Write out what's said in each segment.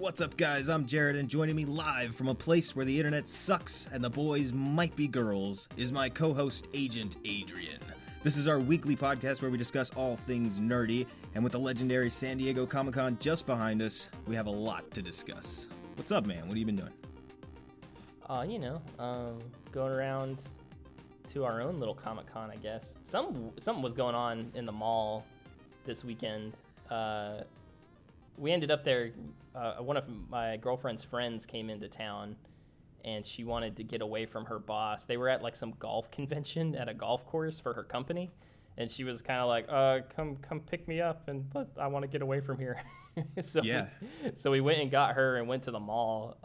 What's up, guys? I'm Jared, and joining me live from a place where the internet sucks and the boys might be girls is my co-host, Agent Adrian. This is our weekly podcast where we discuss all things nerdy, and with the legendary San Diego Comic-Con just behind us, we have a lot to discuss. What's up, man? What have you been doing? Going around to our own little Comic-Con, I guess. Something was going on in the mall this weekend. We ended up there. One of my girlfriend's friends came into town, and she wanted to get away from her boss. They were at like some golf convention at a golf course for her company, and she was kind of like, "Come pick me up, and I want to get away from here." So we went and got her and went to the mall,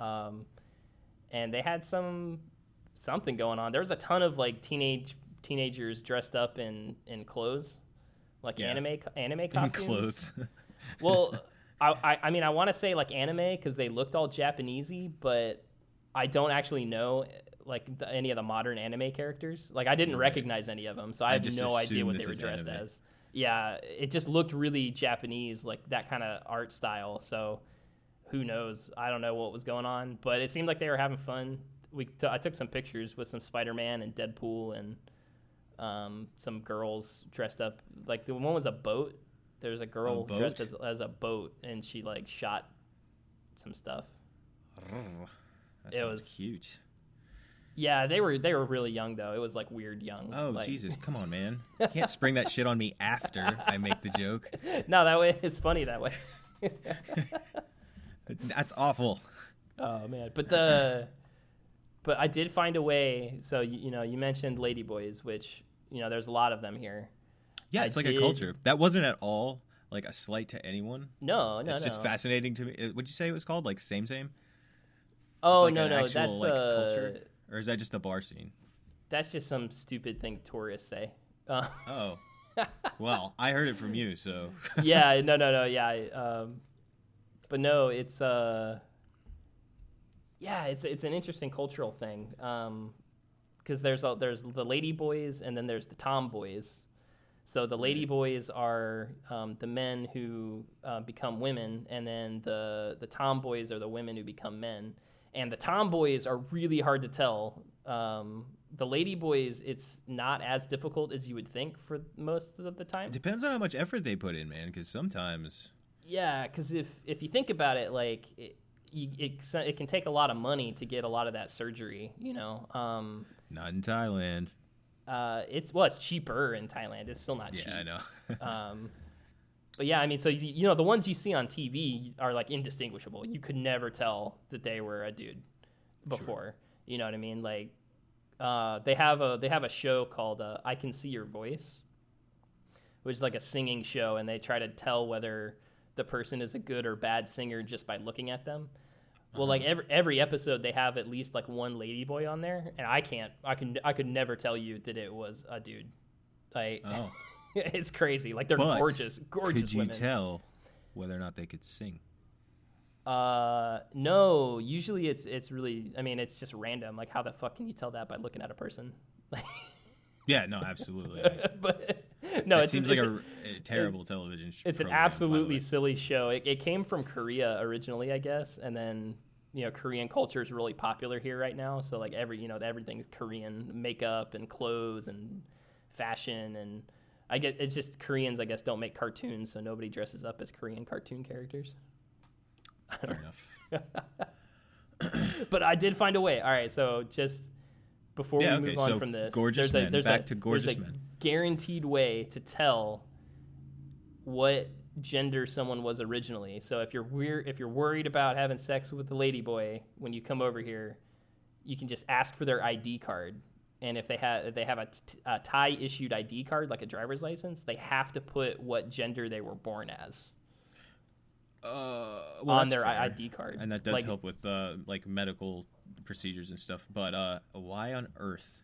and they had something going on. There was a ton of like teenagers dressed up in clothes, like anime costumes. In clothes. Well. I mean, I want to say like anime because they looked all Japanesey, but I don't actually know like any of the modern anime characters. Like I didn't recognize any of them, so I have no idea what they were dressed as. Yeah, it just looked really Japanese, like that kind of art style. So who knows? I don't know what was going on, but it seemed like they were having fun. I took some pictures with some Spider-Man and Deadpool and some girls dressed up. Like the one was a boat. There's a girl dressed as a boat, and she like shot some stuff. It was cute. Yeah, they were really young though. It was like weird young. Oh like... Jesus, come on, man! You can't spring that shit on me after I make the joke. No, that way it's funny that way. That's awful. Oh man, but I did find a way. So you mentioned ladyboys, which there's a lot of them here. Yeah, it's like a culture. That wasn't at all like a slight to anyone. No. It's just fascinating to me. Would you say it was called like same? Oh, like no, actual, that's like, culture, or is that just the bar scene? That's just some stupid thing tourists say. Oh, well, I heard it from you, so. Yeah, no, yeah, but no, it's it's an interesting cultural thing, because there's the lady boys and then there's the tomboys. So the lady boys are the men who become women, and then the tomboys are the women who become men. And the tomboys are really hard to tell. The lady boys, it's not as difficult as you would think for most of the time. It depends on how much effort they put in, man, because sometimes... Yeah, because if you think about it, like, it can take a lot of money to get a lot of that surgery, Not in Thailand. It's cheaper in Thailand. It's still not cheap. Yeah, I know. But yeah, I mean, so the ones you see on TV are like indistinguishable. You could never tell that they were a dude before. Sure. You know what I mean? Like, they have a show called I Can See Your Voice, which is like a singing show, and they try to tell whether the person is a good or bad singer just by looking at them. Well, like every episode, they have at least like one ladyboy on there, and I could never tell you that it was a dude. Like, it's crazy. Like they're gorgeous women. Could you tell whether or not they could sing? No. Usually, it's really. I mean, it's just random. Like, how the fuck can you tell that by looking at a person? Yeah, no, absolutely. But no, it seems like a terrible television show. It's an absolutely silly show. It came from Korea originally, I guess, and then Korean culture is really popular here right now. So like everything's Korean, makeup and clothes and fashion, and I get it's just Koreans, I guess, don't make cartoons, so nobody dresses up as Korean cartoon characters. Fair enough. But I did find a way. All right, so just. Before we move on from this, gorgeous men. There's Back to gorgeous men. Guaranteed way to tell what gender someone was originally. So if you're worried about having sex with the ladyboy when you come over here, you can just ask for their ID card, and if they have a Thai issued ID card, like a driver's license, they have to put what gender they were born as. On their ID card, and that does help with like medical procedures and stuff. But why on earth?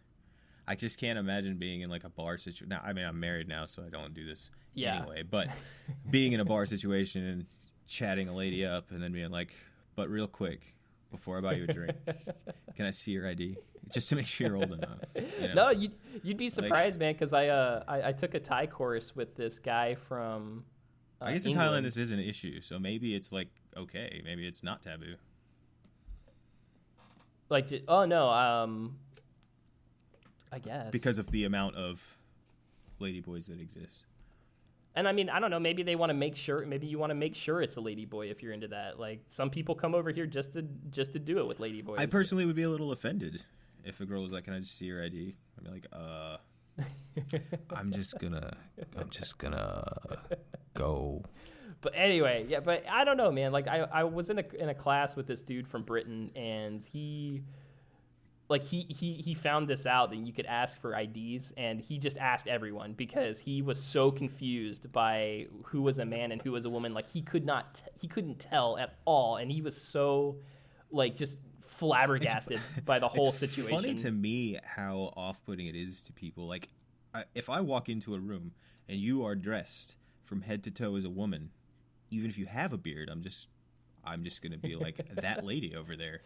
I just can't imagine being in like a bar situation. Now, I mean, I'm married now, so I don't do this anyway. But being in a bar situation and chatting a lady up, and then being like, "But real quick, before I buy you a drink, can I see your ID just to make sure you're old enough?" No, you'd be surprised, man, because I took a Thai course with this guy from I guess in Thailand this is an issue, so maybe it's like okay, maybe it's not taboo. Like, oh no, I guess because of the amount of ladyboys that exist. And I mean, I don't know. Maybe they want to make sure. Maybe you want to make sure it's a ladyboy if you're into that. Like some people come over here just to do it with ladyboys. I personally would be a little offended if a girl was like, "Can I just see your ID?" I'd be like, I'm just gonna go. But anyway, yeah. But I don't know, man. Like I was in a class with this dude from Britain, and he found this out that you could ask for IDs, and he just asked everyone because he was so confused by who was a man and who was a woman. Like he couldn't tell at all, and he was so like just flabbergasted by the whole situation. It's funny to me how off-putting it is to people. Like if I walk into a room and you are dressed from head to toe as a woman, even if you have a beard, I'm just gonna be like that lady over there.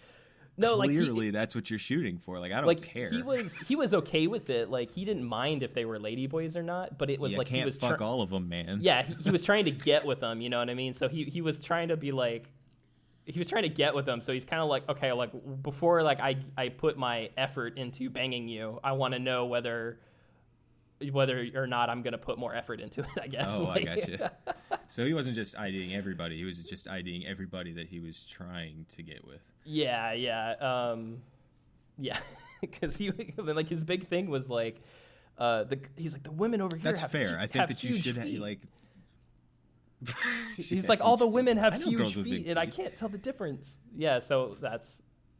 No, clearly that's what you're shooting for. Like I don't care. He was okay with it. Like he didn't mind if they were ladyboys or not. But it was like he was fuck all of them, man. Yeah, he was trying to get with them. You know what I mean? So he was trying to be like, he was trying to get with them. So he's kind of like, okay, like before like I put my effort into banging you, I want to know whether or not I'm gonna put more effort into it. I guess. Oh, like, I got you. So he wasn't just IDing everybody. He was just IDing everybody that he was trying to get with. Yeah. Because like his big thing was like, he's like the women over here. That's fair. I think that you should have like. He's like all the women have huge feet, and I can't tell the difference. Yeah, so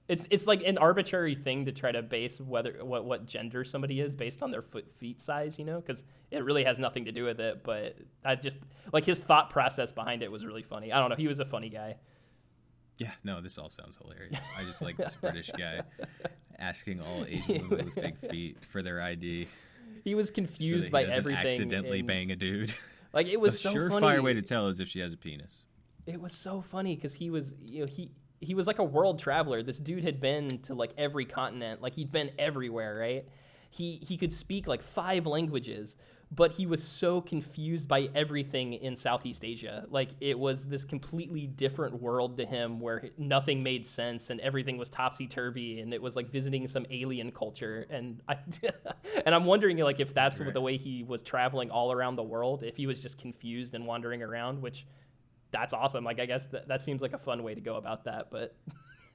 it's like an arbitrary thing to try to base what gender somebody is based on their feet size, you know, because it really has nothing to do with it. But I just like his thought process behind it was really funny. I don't know. He was a funny guy. Yeah, no, this all sounds hilarious. I just like this British guy asking all Asian women with big feet for their ID. He was confused by everything. Accidentally bang a dude. Like it was so funny. Surefire way to tell is if she has a penis. It was so funny because he was, you know, he was like a world traveler. This dude had been to like every continent. Like he'd been everywhere, right? He could speak like 5 languages, but he was so confused by everything in Southeast Asia. Like it was this completely different world to him where nothing made sense and everything was topsy-turvy, and it was like visiting some alien culture. And I'm wondering like if that's the way he was traveling all around the world, if he was just confused and wandering around, which that's awesome. Like I guess that seems like a fun way to go about that, but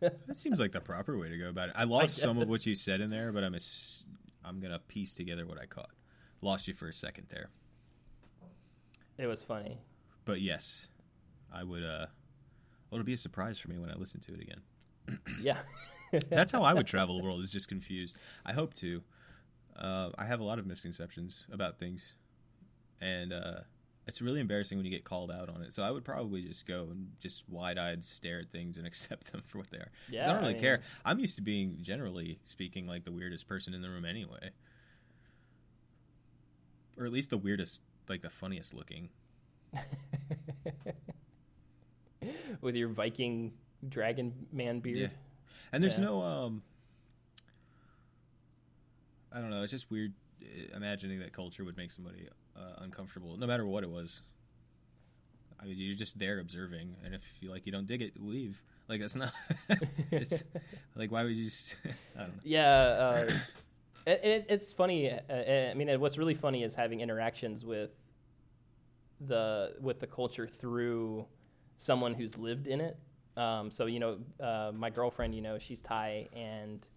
that seems like the proper way to go about it. I lost some of what you said in there, but I'm gonna piece together what I caught. Lost you for a second there. It was funny. But yes, I would. It'll be a surprise for me when I listen to it again. Yeah. That's how I would travel the world, is just confused. I hope to. I have a lot of misconceptions about things, and it's really embarrassing when you get called out on it. So I would probably just go and just wide-eyed stare at things and accept them for what they are. Yeah, I don't really care. I'm used to being, generally speaking, like the weirdest person in the room anyway. Or at least the weirdest, like the funniest looking. With your Viking dragon man beard. Yeah. And there's no, I don't know, it's just weird imagining that culture would make somebody uncomfortable, no matter what it was. I mean, you're just there observing, and if you don't dig it, leave. Like, that's not, it's, like, why would you just, I don't know. Yeah, it's funny. I mean, what's really funny is having interactions with the culture through someone who's lived in it. So you know, my girlfriend, you know, she's Thai, and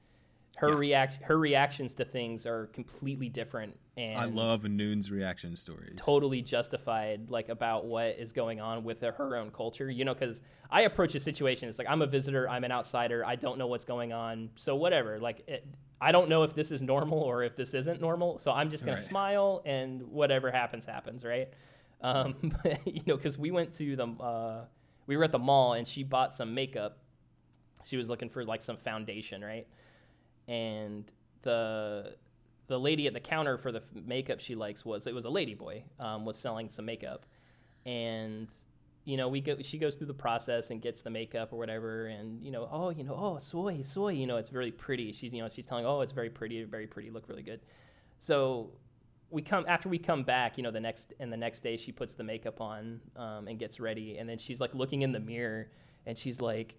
her reactions to things are completely different. And I love Noon's reaction stories. Totally justified, like about what is going on with her own culture. You know, because I approach a situation, it's like I'm a visitor, I'm an outsider, I don't know what's going on, so whatever. Like I don't know if this is normal or if this isn't normal, so I'm just gonna smile and whatever happens, right? You know, because we went to we were at the mall and she bought some makeup. She was looking for like some foundation, right? And the lady at the counter for the makeup she likes was a ladyboy, was selling some makeup, and you know she goes through the process and gets the makeup or whatever, and soy, you know, it's really pretty. She's telling, oh, it's very pretty, look really good. So we come back, the next day she puts the makeup on and gets ready, and then she's like looking in the mirror and she's like,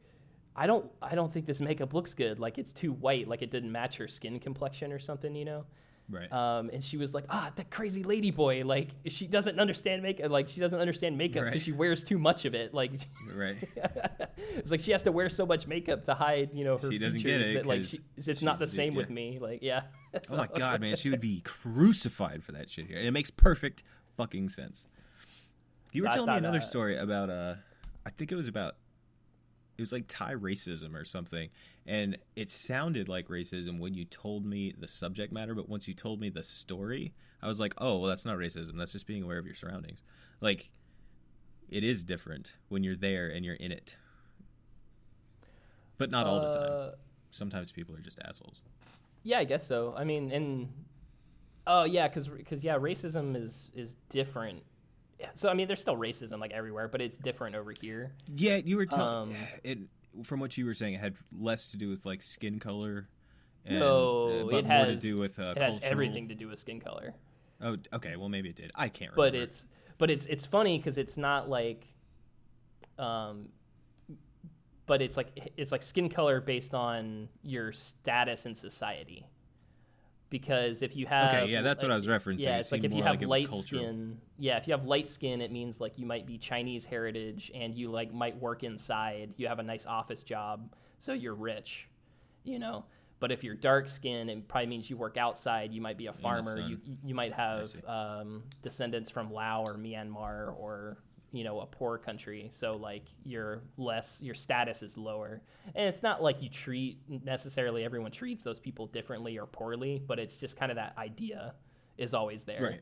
I don't think this makeup looks good. Like, it's too white. Like, it didn't match her skin complexion or something, Right. And she was like, that crazy lady boy. Like, she doesn't understand makeup. Like, she doesn't understand makeup because she wears too much of it. Like, right. It's like she has to wear so much makeup to hide, her she doesn't features get it that, like, it's not the same with me. Like, yeah. Oh my God, man. She would be crucified for that shit here. And it makes perfect fucking sense. You were telling me another story about, I think it was like Thai racism or something, and it sounded like racism when you told me the subject matter, but once you told me the story, I was like, oh, well, that's not racism. That's just being aware of your surroundings. Like, it is different when you're there and you're in it. But not all the time. Sometimes people are just assholes. Yeah, I guess so. I mean, because racism is different. So, I mean, there's still racism, like, everywhere, but it's different over here. Yeah, you were telling it, from what you were saying, it had less to do with, like, skin color. And, no, but it more has to do with it has everything to do with skin color. Oh, okay. Well, maybe it did. I can't remember. But it's funny because it's not like, but it's like skin color based on your status in society. Because if you have... Okay, yeah, that's what I was referencing. Yeah, it's like if you have light skin... Yeah, if you have light skin, it means, like, you might be Chinese heritage and you, like, might work inside. You have a nice office job, so you're rich, But if you're dark skin, it probably means you work outside. You might be a farmer. You might have descendants from Laos or Myanmar or... a poor country, so like your status is lower, and it's not like you treat necessarily everyone treats those people differently or poorly, but it's just kind of that idea is always there,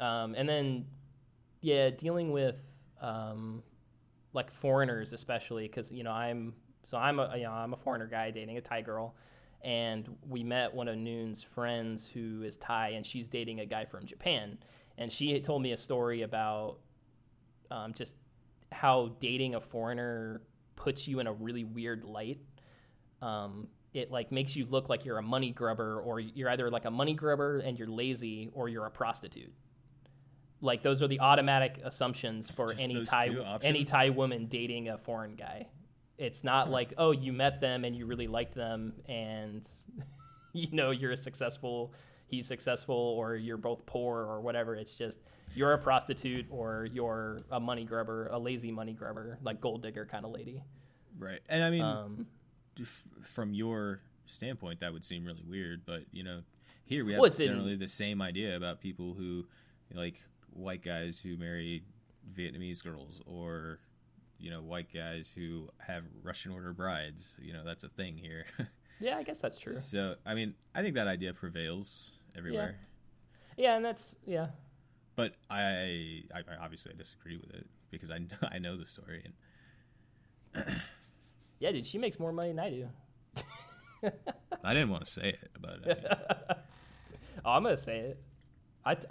right? And then dealing with like foreigners, especially because I'm a foreigner guy dating a Thai girl, and we met one of Noon's friends who is Thai, and she's dating a guy from Japan. And she told me a story about just how dating a foreigner puts you in a really weird light. It like makes you look like you're a money grubber, or you're either like a money grubber and you're lazy, or you're a prostitute. Like, those are the automatic assumptions for any Thai woman dating a foreign guy. It's not like, oh, you met them and you really liked them, and you're he's successful, or you're both poor, or whatever. It's just you're a prostitute, or you're a money grubber, a lazy money grubber, like gold digger kind of lady. Right. And I mean, from your standpoint, that would seem really weird, but here we have generally the same idea about people who, like, white guys who marry Vietnamese girls, or white guys who have Russian order brides. That's a thing here. Yeah, I guess that's true. So, I mean, I think that idea prevails everywhere. Yeah, and that's, yeah. But I obviously disagree with it because I know the story. And yeah, dude, she makes more money than I do. I didn't want to say it, but oh, I'm gonna say it.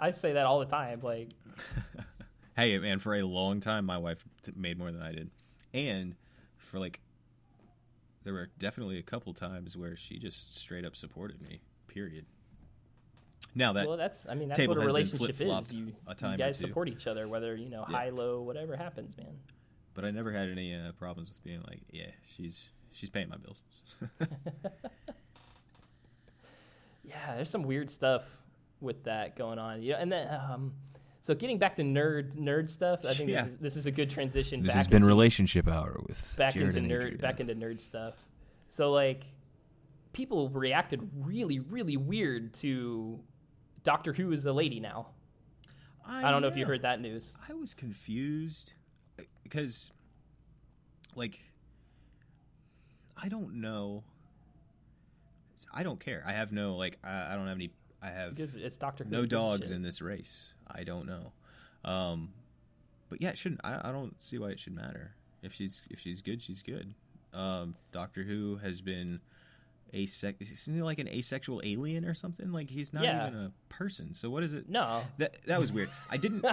I say that all the time. Like, hey, man, for a long time, my wife made more than I did, and for like, there were definitely a couple times where she just straight up supported me. Period. Now that's what a relationship is. You guys support each other, whether high, low, whatever happens, man. But I never had any problems with being like, yeah, she's paying my bills. Yeah, there's some weird stuff with that going on, and then so getting back to nerd stuff, I think this is a good transition. This has been Relationship Hour with Jared and Adrian. Back into nerd stuff. So like, people reacted really, really weird to Doctor Who is a lady now. I don't know if you heard that news. I was confused because, like, I don't know. I don't care. I have no, like, I don't have any. I have because it's Doctor Who. No dogs in this race. I don't know. But yeah, it shouldn't. I don't see why it should matter. If she's good, she's good. Doctor Who has been isn't he like an asexual alien or something? Like, he's not even a person. So what is it? No. That was weird. I didn't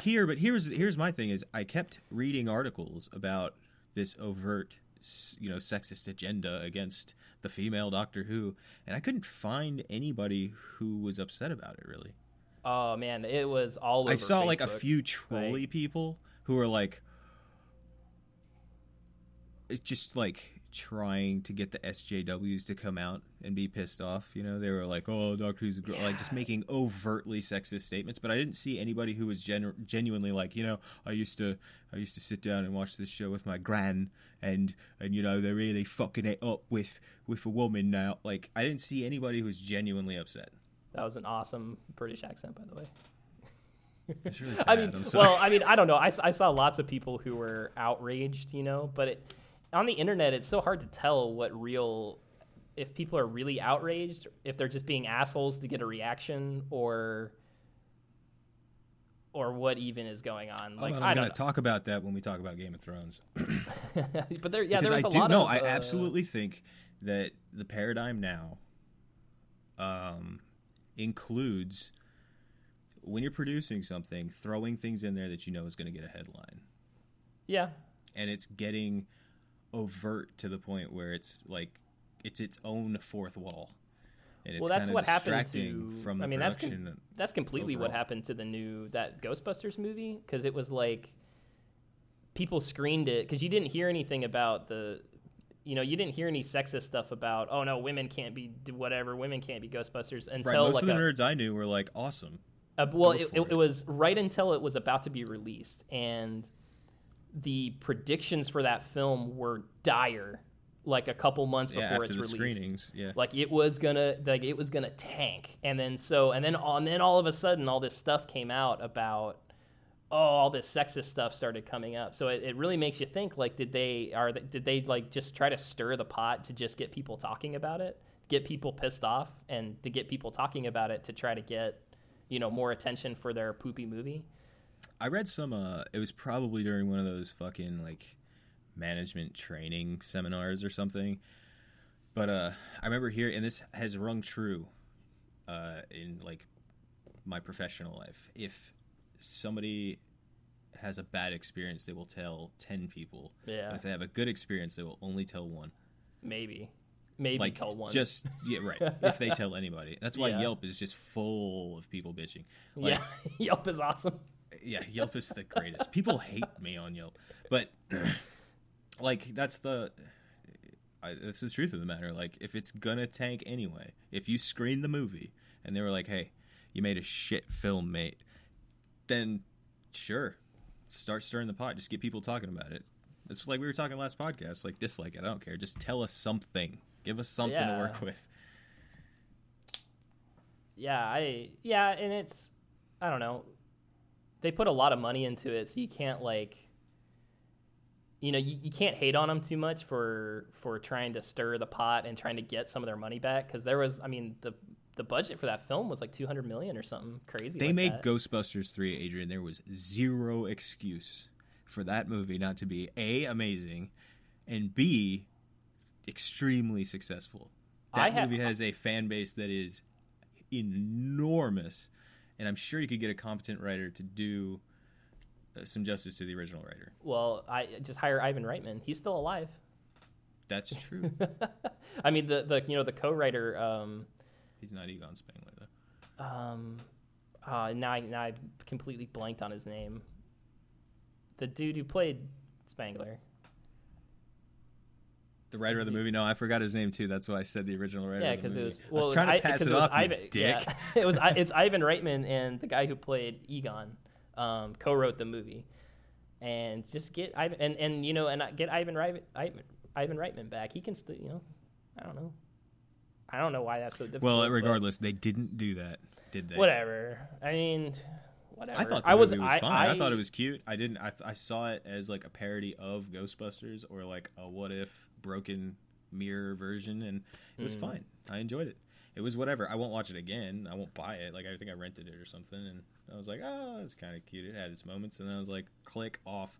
hear, but here's my thing is I kept reading articles about this overt sexist agenda against the female Doctor Who, and I couldn't find anybody who was upset about it, really. Oh man, it was all over I saw Facebook. like a few trolly people who were like, it's just like trying to get the SJWs to come out and be pissed off. They were like, "Oh, Doctor Who's a girl," like just making overtly sexist statements. But I didn't see anybody who was genuinely like, I used to sit down and watch this show with my gran, and they're really fucking it up with a woman now. Like, I didn't see anybody who was genuinely upset. That was an awesome British accent, by the way. It's really bad. I'm sorry. Well, I don't know. I saw lots of people who were outraged, but on the internet, it's so hard to tell if people are really outraged, if they're just being assholes to get a reaction, or what even is going on. Like, I'm going to talk about that when we talk about Game of Thrones. But there was a lot of... No, I absolutely think that the paradigm now includes, when you're producing something, throwing things in there that is going to get a headline. Yeah. And it's getting overt to the point where it's like it's its own fourth wall, and it's that's kind what of happened distracting from the production. That's completely overall. What happened to that Ghostbusters movie, because it was like people screened it because you didn't hear anything about you didn't hear any sexist stuff about, oh no, women can't be whatever, women can't be Ghostbusters, until most of the nerds I knew were like, awesome. It was right until it was about to be released, and the predictions for that film were dire, like a couple months before its release. Screenings, yeah. Like it was gonna tank, and then all of a sudden all this stuff came out about, all this sexist stuff started coming up. So it really makes you think, like, did they like just try to stir the pot to just get people talking about it, get people pissed off, and to get people talking about it to try to get more attention for their poopy movie? I read some, it was probably during one of those fucking, like, management training seminars or something. But I remember here, and this has rung true in, like, my professional life. If somebody has a bad experience, they will tell 10 people. Yeah. And if they have a good experience, they will only tell one. Maybe like, tell one. Right. If they tell anybody. That's why Yelp is just full of people bitching. Like, yeah, Yelp is awesome. Yeah, Yelp is the greatest. People hate me on Yelp, but like that's the truth of the matter. Like, if it's gonna tank anyway, if you screen the movie and they were like, "Hey, you made a shit film, mate," then sure, start stirring the pot. Just get people talking about it. It's like we were talking last podcast. Like, dislike it, I don't care. Just tell us something. Give us something to work with. And it's, I don't know. They put a lot of money into it, so you can't you can't hate on them too much for trying to stir the pot and trying to get some of their money back, because there was, the budget for that film was like $200 million or something crazy. They made Ghostbusters 3, Adrian. There was zero excuse for that movie not to be A, amazing, and B, extremely successful. That movie has a fan base that is enormous. And I'm sure you could get a competent writer to do some justice to the original writer. Well, I just hire Ivan Reitman. He's still alive. That's true. The co-writer. He's not Egon Spengler though. Now I completely blanked on his name. The dude who played Spengler. The writer of the movie? No, I forgot his name too. That's why I said the original writer. Yeah, because it was. I was trying to pass it off, you dick. Yeah. It's Ivan Reitman, and the guy who played Egon co-wrote the movie, and just get Ivan and get Ivan Reitman back. He can still, I don't know why that's so difficult. Well, regardless, they didn't do that, did they? Whatever. Whatever. I thought the movie was fine. I thought it was cute. I saw it as like a parody of Ghostbusters, or like a what if broken mirror version, and it was fine. I enjoyed it. It was whatever. I won't watch it again. I won't buy it. Like, I think I rented it or something, and I was like, oh, it's kind of cute. It had its moments, and then I was like, click off.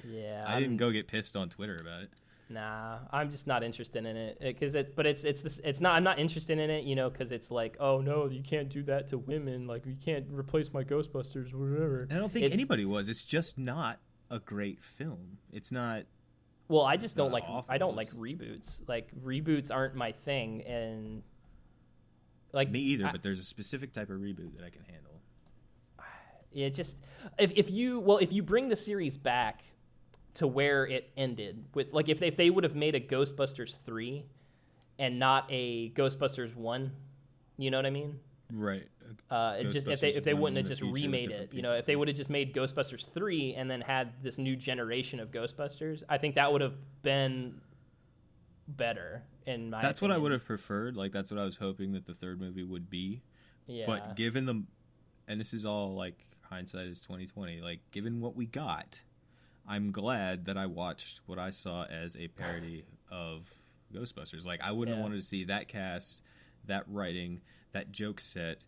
Yeah. I didn't go get pissed on Twitter about it. Nah, I'm just not interested in it, it's not. I'm not interested in it, because it's like, oh no, you can't do that to women. Like, you can't replace my Ghostbusters, whatever. And I don't think anybody was. It's just not a great film. It's not Well, I just don't like reboots. Like reboots aren't my thing, and like me either. But there's a specific type of reboot that I can handle. Yeah, just if you bring the series back to where it ended with, like, if they would have made a Ghostbusters 3 and not a Ghostbusters 1, you know what I mean? Right. Just if they wouldn't have just remade it, you know, if they would have just made Ghostbusters 3 and then had this new generation of Ghostbusters, I think that would have been better in my That's opinion. what I would have preferred. Like, that's what I was hoping that the third movie would be. Yeah. But given the, and this is all like hindsight is 2020, like given what we got, I'm glad that I watched what I saw as a parody of Ghostbusters. Like, I wouldn't have wanted to see that cast, that writing, that joke set,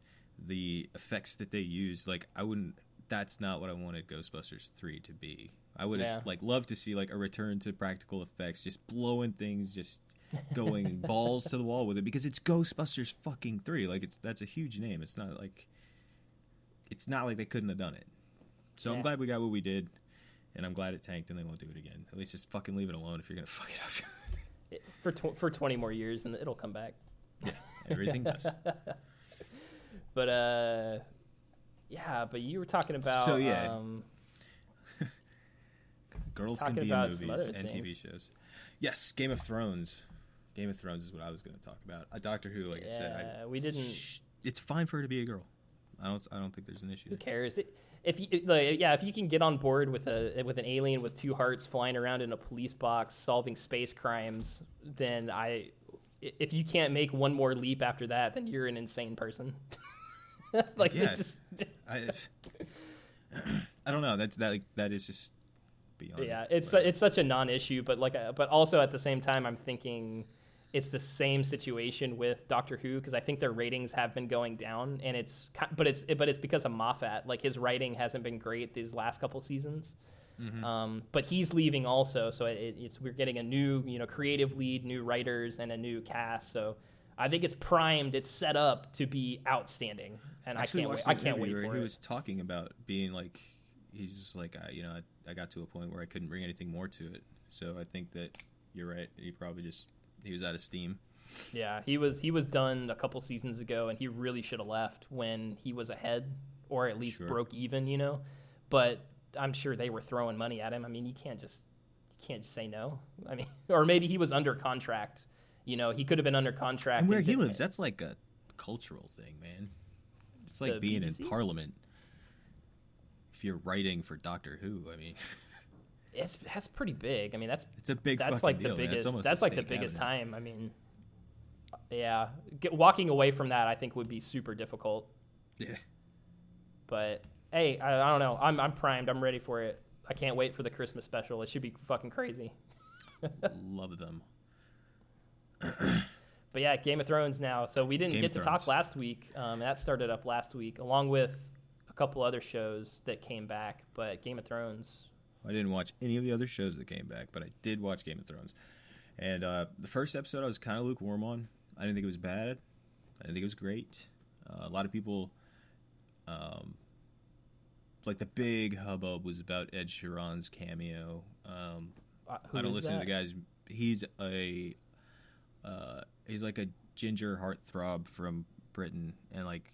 the effects that they used. Like, I wouldn't. That's not what I wanted Ghostbusters 3 to be. I would have like loved to see like a return to practical effects, just blowing things, just going balls to the wall with it, because it's Ghostbusters fucking 3. Like, that's a huge name. It's not like they couldn't have done it. So I'm glad we got what we did. And I'm glad it tanked and they won't do it again. At least just fucking leave it alone if you're going to fuck it up. For 20 more years, and it'll come back. Yeah, everything does. But, but you were talking about... So, yeah. Girls can be in movies and TV shows. Yes, Game of Thrones. Game of Thrones is what I was going to talk about. Aldoctor Who, like I said. We didn't... It's fine for her to be a girl. I don't think there's an issue. Who cares? If you can get on board with an alien with two hearts flying around in a police box solving space crimes, then if you can't make one more leap after that, then you're an insane person. Like, yeah, I don't know. That is just beyond. Yeah, it's such a non-issue, but but also at the same time, I'm thinking it's the same situation with Doctor Who, because I think their ratings have been going down, and it's because of Moffat. Like, his writing hasn't been great these last couple seasons. Mm-hmm. But he's leaving also, so we're getting a new creative lead, new writers, and a new cast. So I think it's primed, it's set up to be outstanding, and I can't wait for it. He was talking about being like, he's just like, I got to a point where I couldn't bring anything more to it. So I think that you're right. He was out of steam. Yeah, he was done a couple seasons ago, and he really should have left when he was ahead, or at least broke even, But I'm sure they were throwing money at him. I mean, you can't just say no. I mean, or maybe he was under contract. He could have been under contract. And where he lives, that's like a cultural thing, man. It's like being BBC? In Parliament. If you're writing for Doctor Who, I mean, that's pretty big. I mean, it's a big. That's like deal, the biggest. That's like the biggest time. I mean, yeah, walking away from that, I think, would be super difficult. Yeah. But hey, I don't know. I'm primed. I'm ready for it. I can't wait for the Christmas special. It should be fucking crazy. Love them. But yeah, Game of Thrones now. So we didn't get to talk last week. That started up last week, along with a couple other shows that came back. But Game of Thrones. I didn't watch any of the other shows that came back, but I did watch Game of Thrones. And the first episode I was kind of lukewarm on. I didn't think it was bad. I didn't think it was great. A lot of people, like, the big hubbub was about Ed Sheeran's cameo. I don't listen to the guys. He's like a ginger heartthrob from Britain, and like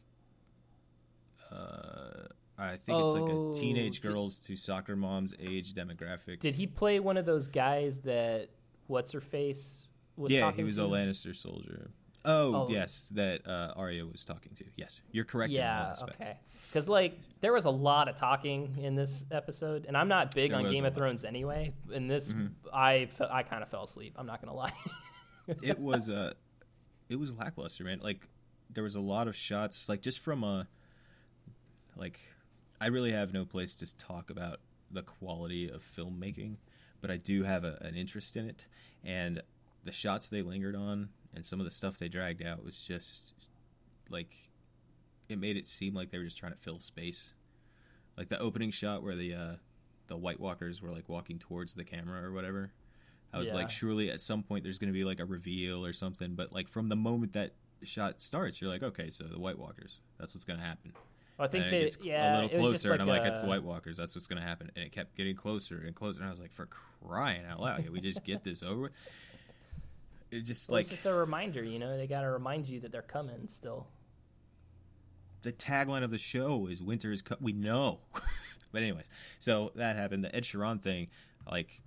I think it's like a teenage girls to soccer moms age demographic. Did he play one of those guys that what's her face was talking to? Yeah, he was a Lannister soldier. Oh, yes, that Arya was talking to. Yes, you're correct in all aspects. Okay. Because, like, there was a lot of talking in this episode, and I'm not big on Game of Thrones anyway. In this, I kind of fell asleep. I'm not going to lie. It was lackluster, man. Like, there was a lot of shots, like, just from like, I really have no place to talk about the quality of filmmaking, but I do have an interest in it, and the shots they lingered on and some of the stuff they dragged out was just, like, it made it seem like they were just trying to fill space. Like the opening shot where the White Walkers were, like, walking towards the camera or whatever. I was like, surely at some point there's going to be, like, a reveal or something. But, like, from the moment that shot starts, you're like, okay, so the White Walkers, that's what's going to happen. Well, I think and it gets yeah, a little closer, and I'm like, it's the a, White Walkers. That's what's gonna happen. And it kept getting closer and closer, and I was like, for crying out loud, can we just get this over with? It just it's just a reminder, you know. They gotta remind you that they're coming still. The tagline of the show is "Winter is we know." But anyways, so that happened. The Ed Sheeran thing, like,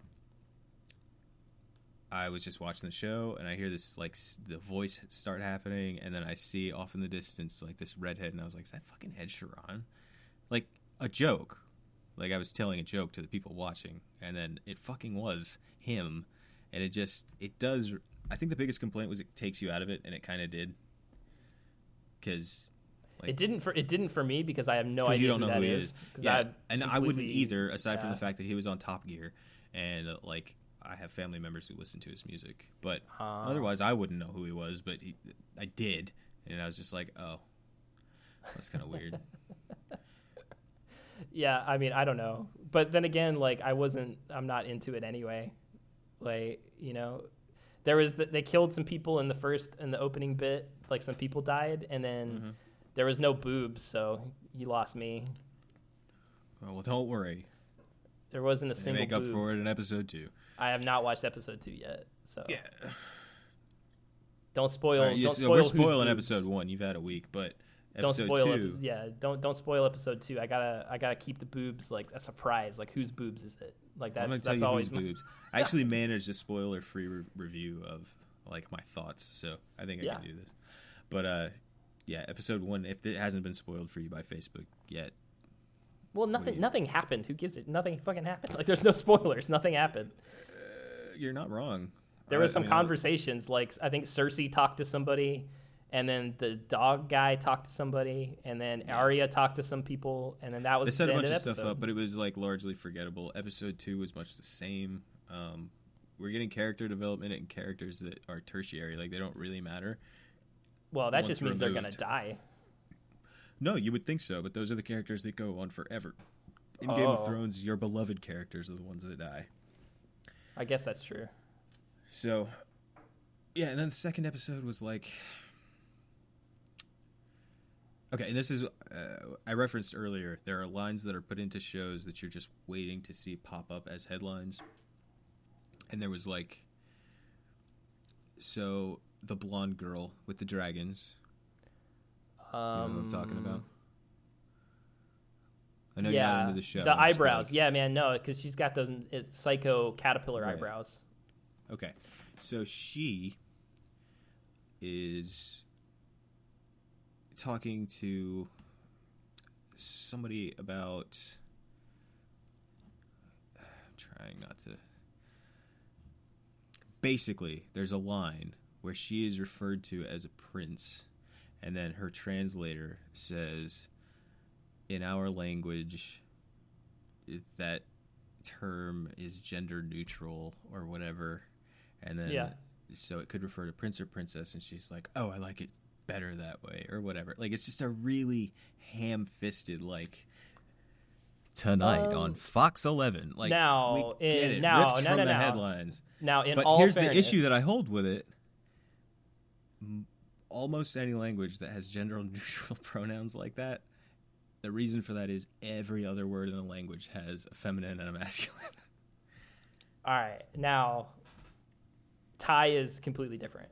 I was just watching the show and I hear this, like, the voice start happening, and then I see off in the distance, like, this redhead, and I was like, is that fucking Ed Sheeran? Like, a joke. Like, I was telling a joke to the people watching, and then it fucking was him, and it does. I think the biggest complaint was it takes you out of it, and it kind of did. Because... like, it didn't for me because I have no idea who that is. Yeah, and I wouldn't either, aside from the fact that he was on Top Gear, and like I have family members who listen to his music, but otherwise I wouldn't know who he was. But I did, and I was just like, oh, that's kind of weird. Yeah, I mean, I don't know, but then again, like I'm not into it anyway. Like, you know, they killed some people in the opening bit, like some people died, and then. Mm-hmm. There was no boobs, so you lost me. Well, don't worry. There wasn't a single boob. Make up for it in episode 2. I have not watched episode 2 yet, so yeah. Don't spoil. Right, don't spoil. We're spoiling episode 1. You've had a week, but episode don't spoil 2. Don't spoil episode 2. I gotta keep the boobs like a surprise. Like, whose boobs is it? Like that's always boobs. I actually managed a spoiler-free review of like my thoughts, so I think I can do this. But yeah, episode 1, if it hasn't been spoiled for you by Facebook yet. Well, nothing happened. Who gives it? Nothing fucking happened. Like, there's no spoilers. Nothing happened. You're not wrong. There was some conversations. Like, I think Cersei talked to somebody, and then the dog guy talked to somebody, and then Arya talked to some people, and then that was they set the a end bunch of episode. stuff up, but it was like largely forgettable. Episode 2 was much the same. We're getting character development and characters that are tertiary. Like, they don't really matter. Well, that just means they're going to die. No, you would think so, but those are the characters that go on forever. In Game of Thrones, your beloved characters are the ones that die. I guess that's true. So, yeah, and then the second episode was like... Okay, and this is... I referenced earlier, there are lines that are put into shows that you're just waiting to see pop up as headlines. And there was like... So... The blonde girl with the dragons. You know who I'm talking about? I know you're not into the show. The eyebrows. Yeah, man, no, because she's got the psycho caterpillar eyebrows. Okay. So she is talking to somebody about... I'm trying not to... Basically, there's a line... where she is referred to as a prince, and then her translator says, in our language, that term is gender neutral or whatever, and then so it could refer to prince or princess, and she's like, oh, I like it better that way, or whatever. Like, it's just a really ham-fisted, like, tonight on Fox 11. Like, now, we get it, ripped from the headlines. Now, but here's the issue that I hold with it. Almost any language that has gender neutral pronouns like that, the reason for that is every other word in the language has a feminine and a masculine. All right. Now, Thai is completely different.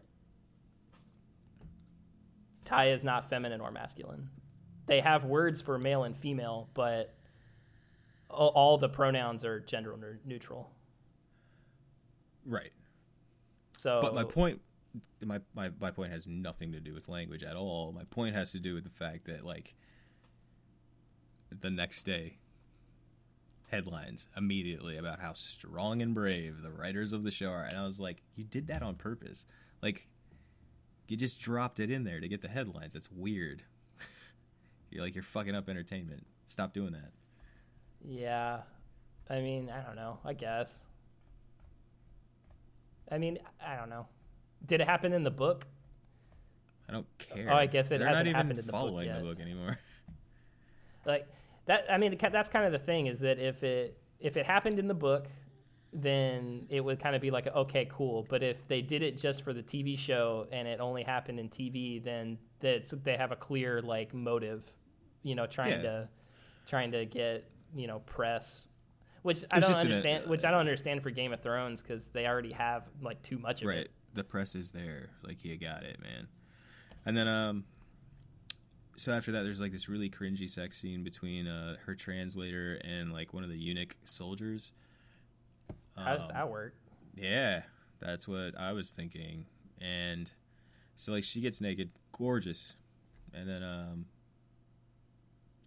Thai is not feminine or masculine. They have words for male and female, but all the pronouns are gender neutral. Right. So, but my point has nothing to do with language at all. My point has to do with the fact that, like, the next day, headlines immediately about how strong and brave the writers of the show are. And I was like, you did that on purpose. Like, you just dropped it in there to get the headlines. That's weird. You're fucking up entertainment. Stop doing that. Yeah. I mean, I don't know. I guess. I mean, I don't know. Did it happen in the book? I don't care. Oh, I guess it hasn't happened in the book yet. They're not even following the book anymore. Like that. I mean, that's kind of the thing, is that if it happened in the book, then it would kind of be like, okay, cool. But if they did it just for the TV show and it only happened in TV, then they have a clear, like, motive trying to get press, which I don't understand. Which I don't understand for Game of Thrones because they already have like too much of it. Right, the press is there. Like you got it, man. And then so after that, there's like this really cringy sex scene between her translator and like one of the eunuch soldiers. How does that work? Yeah, that's what I was thinking. And so like she gets naked, gorgeous, and then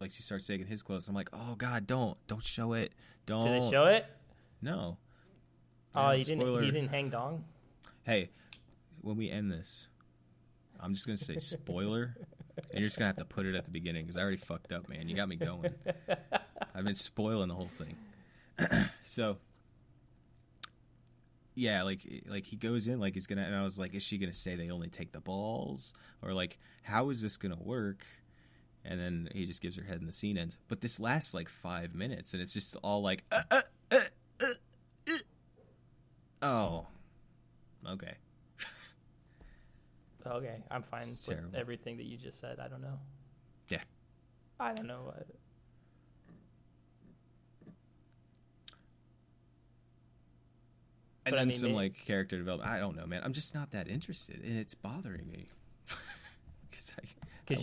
like she starts taking his clothes. I'm like, oh God, don't show it. Don't. Did they show it? No. Oh, he didn't hang dong? Hey, when we end this, I'm just gonna say spoiler, and you're just gonna have to put it at the beginning because I already fucked up, man. You got me going. I've been spoiling the whole thing. So, yeah, like he goes in like he's gonna, and I was like, is she gonna say they only take the balls, or like how is this gonna work? And then he just gives her head, and the scene ends. But this lasts like 5 minutes, and it's just all like, oh, okay. Okay, I'm fine with everything that you just said. I don't know. Yeah. I don't know. And then some like character development. I don't know, man. I'm just not that interested, and it's bothering me. Because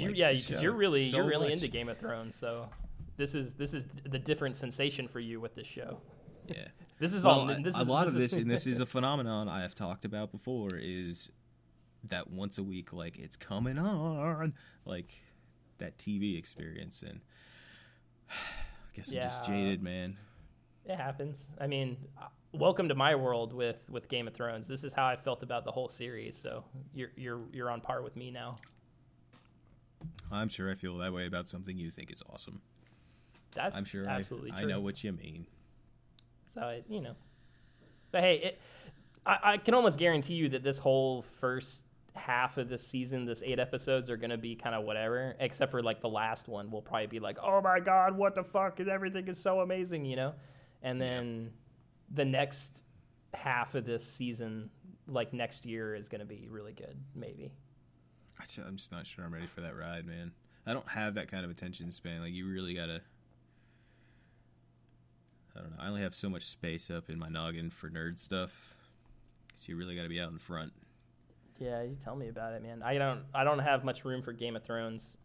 you're really into Game of Thrones, so this is the different sensation for you with this show. Yeah. This is and this is a phenomenon I have talked about before, is that once a week, like, it's coming on, like, that TV experience, and I guess I'm just jaded, man. It happens. I mean, welcome to my world with Game of Thrones. This is how I felt about the whole series, so you're on par with me now. I'm sure I feel that way about something you think is awesome. I'm sure absolutely true. I know what you mean. So, but hey, I can almost guarantee you that this whole first half of this season, this 8 episodes, are going to be kind of whatever, except for like the last one will probably be like, oh my God, what the fuck? Everything is so amazing, And then the next half of this season, like next year, is going to be really good, maybe. I'm just not sure I'm ready for that ride, man. I don't have that kind of attention span. Like, you really gotta... I don't know. I only have so much space up in my noggin for nerd stuff. So you really gotta be out in front. Yeah, you tell me about it, man. I don't have much room for Game of Thrones.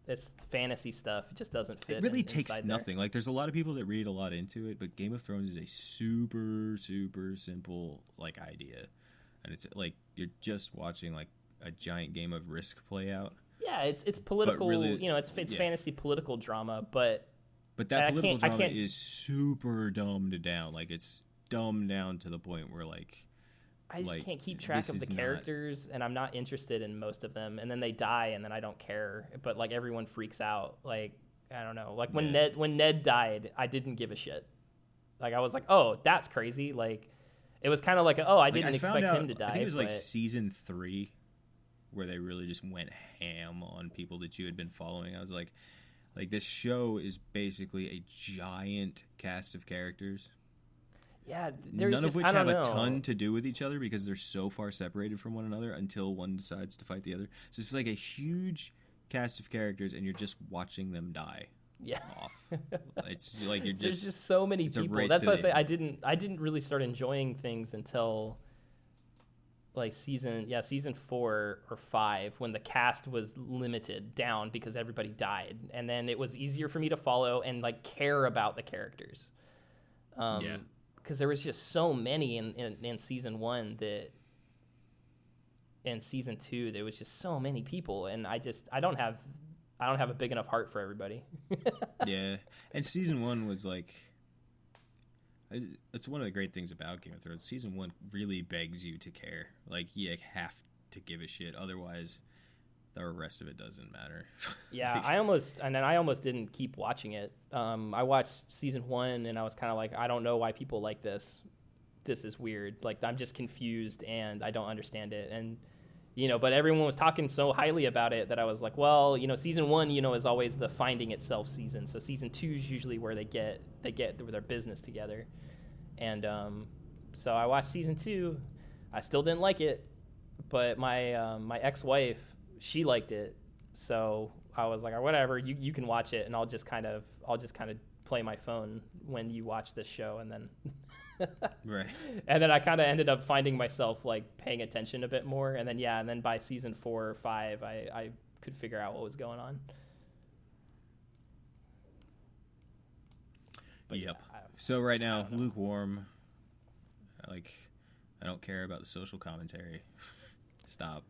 It's fantasy stuff. It just doesn't fit. It really takes nothing. Like, there's a lot of people that read a lot into it, but Game of Thrones is a super, super simple, like, idea. And it's like, you're just watching, like, a giant game of Risk play out. Yeah, it's political. Really, it's fantasy political drama, but that political drama is super dumbed down. Like, it's dumbed down to the point where, like, I just can't keep track of the characters, and I'm not interested in most of them. And then they die, and then I don't care. But like, everyone freaks out. Like, I don't know. Like when Ned died, I didn't give a shit. Like, I was like, oh, that's crazy. Like, it was kind of like, I didn't expect him to die. I think it was like season 3 where they really just went ham on people that you had been following. I was like this show is basically a giant cast of characters. Yeah, none of which have a ton to do with each other because they're so far separated from one another until one decides to fight the other. So it's like a huge cast of characters, and you're just watching them die. Yeah, off. It's like there's just so many people. That's why I say I didn't really start enjoying things until like season 4 or 5, when the cast was limited down because everybody died, and then it was easier for me to follow and like care about the characters. Because there was just so many in season 1 that in season 2 there was just so many people, and I don't have a big enough heart for everybody. Yeah, and season 1 was like, it's one of the great things about Game of Thrones. Season 1 really begs you to care. Like, you have to give a shit, otherwise the rest of it doesn't matter. Yeah, I almost didn't keep watching it. I watched season 1 and I was kind of like, I don't know why people like this. This is weird. Like, I'm just confused and I don't understand it. And but everyone was talking so highly about it that I was like, well, season 1, is always the finding itself season. So season 2 is usually where they get their business together. And so I watched season 2. I still didn't like it, but my ex-wife, she liked it. So I was like, whatever, you can watch it, and I'll just kind of play my phone when you watch this show, and then right. And then I kind of ended up finding myself like paying attention a bit more, and then by season 4 or 5, I could figure out what was going on. But yep. So right now, lukewarm. Like, I don't care about the social commentary. Stop.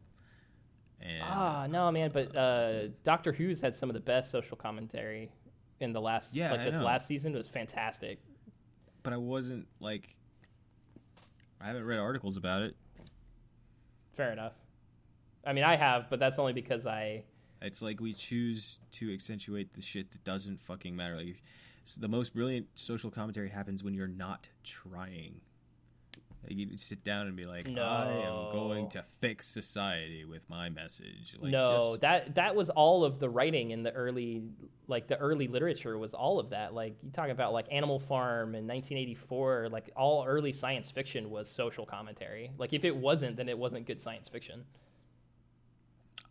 And no, man. But Doctor Who's had some of the best social commentary in the last. Yeah, this last season was fantastic. But I wasn't like. I haven't read articles about it. Fair enough. I mean, I have, but that's only because It's like we choose to accentuate the shit that doesn't fucking matter. Like, the most brilliant social commentary happens when you're not trying. Like, you sit down and be like, no. I am going to fix society with my message. Like, no, that was all of the writing in the early literature was all of that. Like, you talk about like Animal Farm in 1984, like all early science fiction was social commentary. Like, if it wasn't, then it wasn't good science fiction.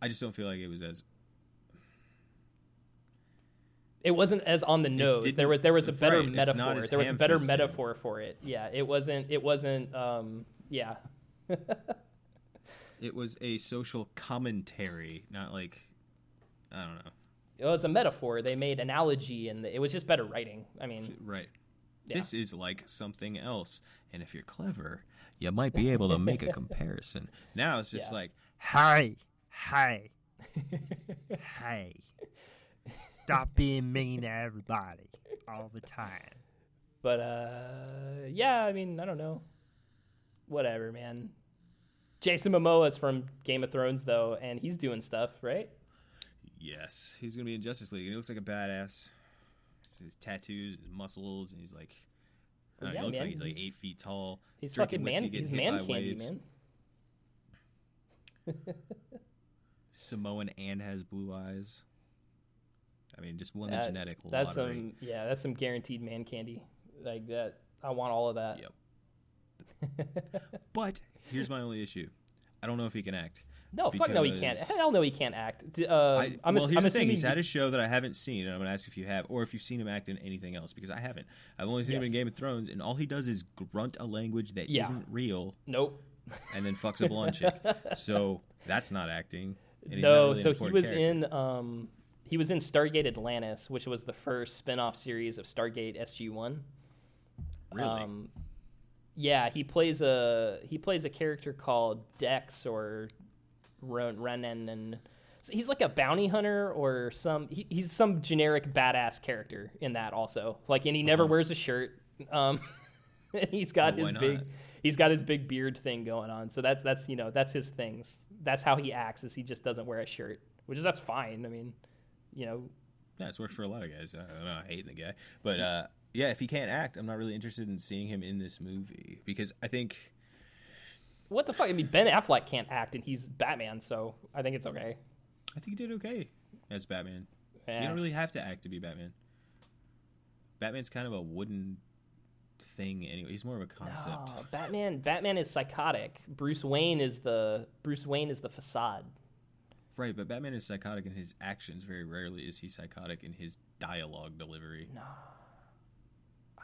I just don't feel like it was as. It wasn't as on the nose. There was a better right, metaphor. There was a better metaphor for it. Yeah, it wasn't. Yeah. It was a social commentary, not like, I don't know. It was a metaphor. They made analogy, and it was just better writing. I mean, right. Yeah. This is like something else, and if you're clever, you might be able to make a comparison. Now it's just like, hey, stop being mean to everybody all the time. But yeah, I mean, I don't know. Whatever, man. Jason Momoa's from Game of Thrones, though, and he's doing stuff, right? Yes, he's gonna be in Justice League, and he looks like a badass. His tattoos, his muscles, and he's like, he looks like he's like 8 feet tall. He's fucking man. He's man candy, man. Samoan and has blue eyes. I mean, just won the genetic that's lottery. That's some guaranteed man candy. Like that, I want all of that. Yep. But here's my only issue. I don't know if he can act. No, fuck no, he can't. Hell no, he can't act. Here's the thing. He's had a show that I haven't seen, and I'm going to ask if you have, or if you've seen him act in anything else, because I haven't. I've only seen him in Game of Thrones, and all he does is grunt a language that isn't real. Nope. And then fucks a blonde chick. So that's not acting. And no, he's not really so he was character. He was in Stargate Atlantis, which was the first spin-off series of Stargate SG-1. Really? Yeah, he plays a character called Dex or Renan, and he's like a bounty hunter or he's some generic badass character in that also. Like, and he never wears a shirt. And he's got his big beard thing going on. So that's his things. That's how he acts, is he just doesn't wear a shirt, that's fine. I mean, yeah, it's worked for a lot of guys. I'm not hating the guy, but yeah, if he can't act, I'm not really interested in seeing him in this movie, because I think. What the fuck? I mean, Ben Affleck can't act, and he's Batman, so I think it's okay. I think he did okay as Batman. Yeah. You don't really have to act to be Batman's kind of a wooden thing anyway. He's more of a concept. No, Batman is psychotic. Bruce Wayne is the facade. Right, but Batman is psychotic in his actions. Very rarely is he psychotic in his dialogue delivery. No.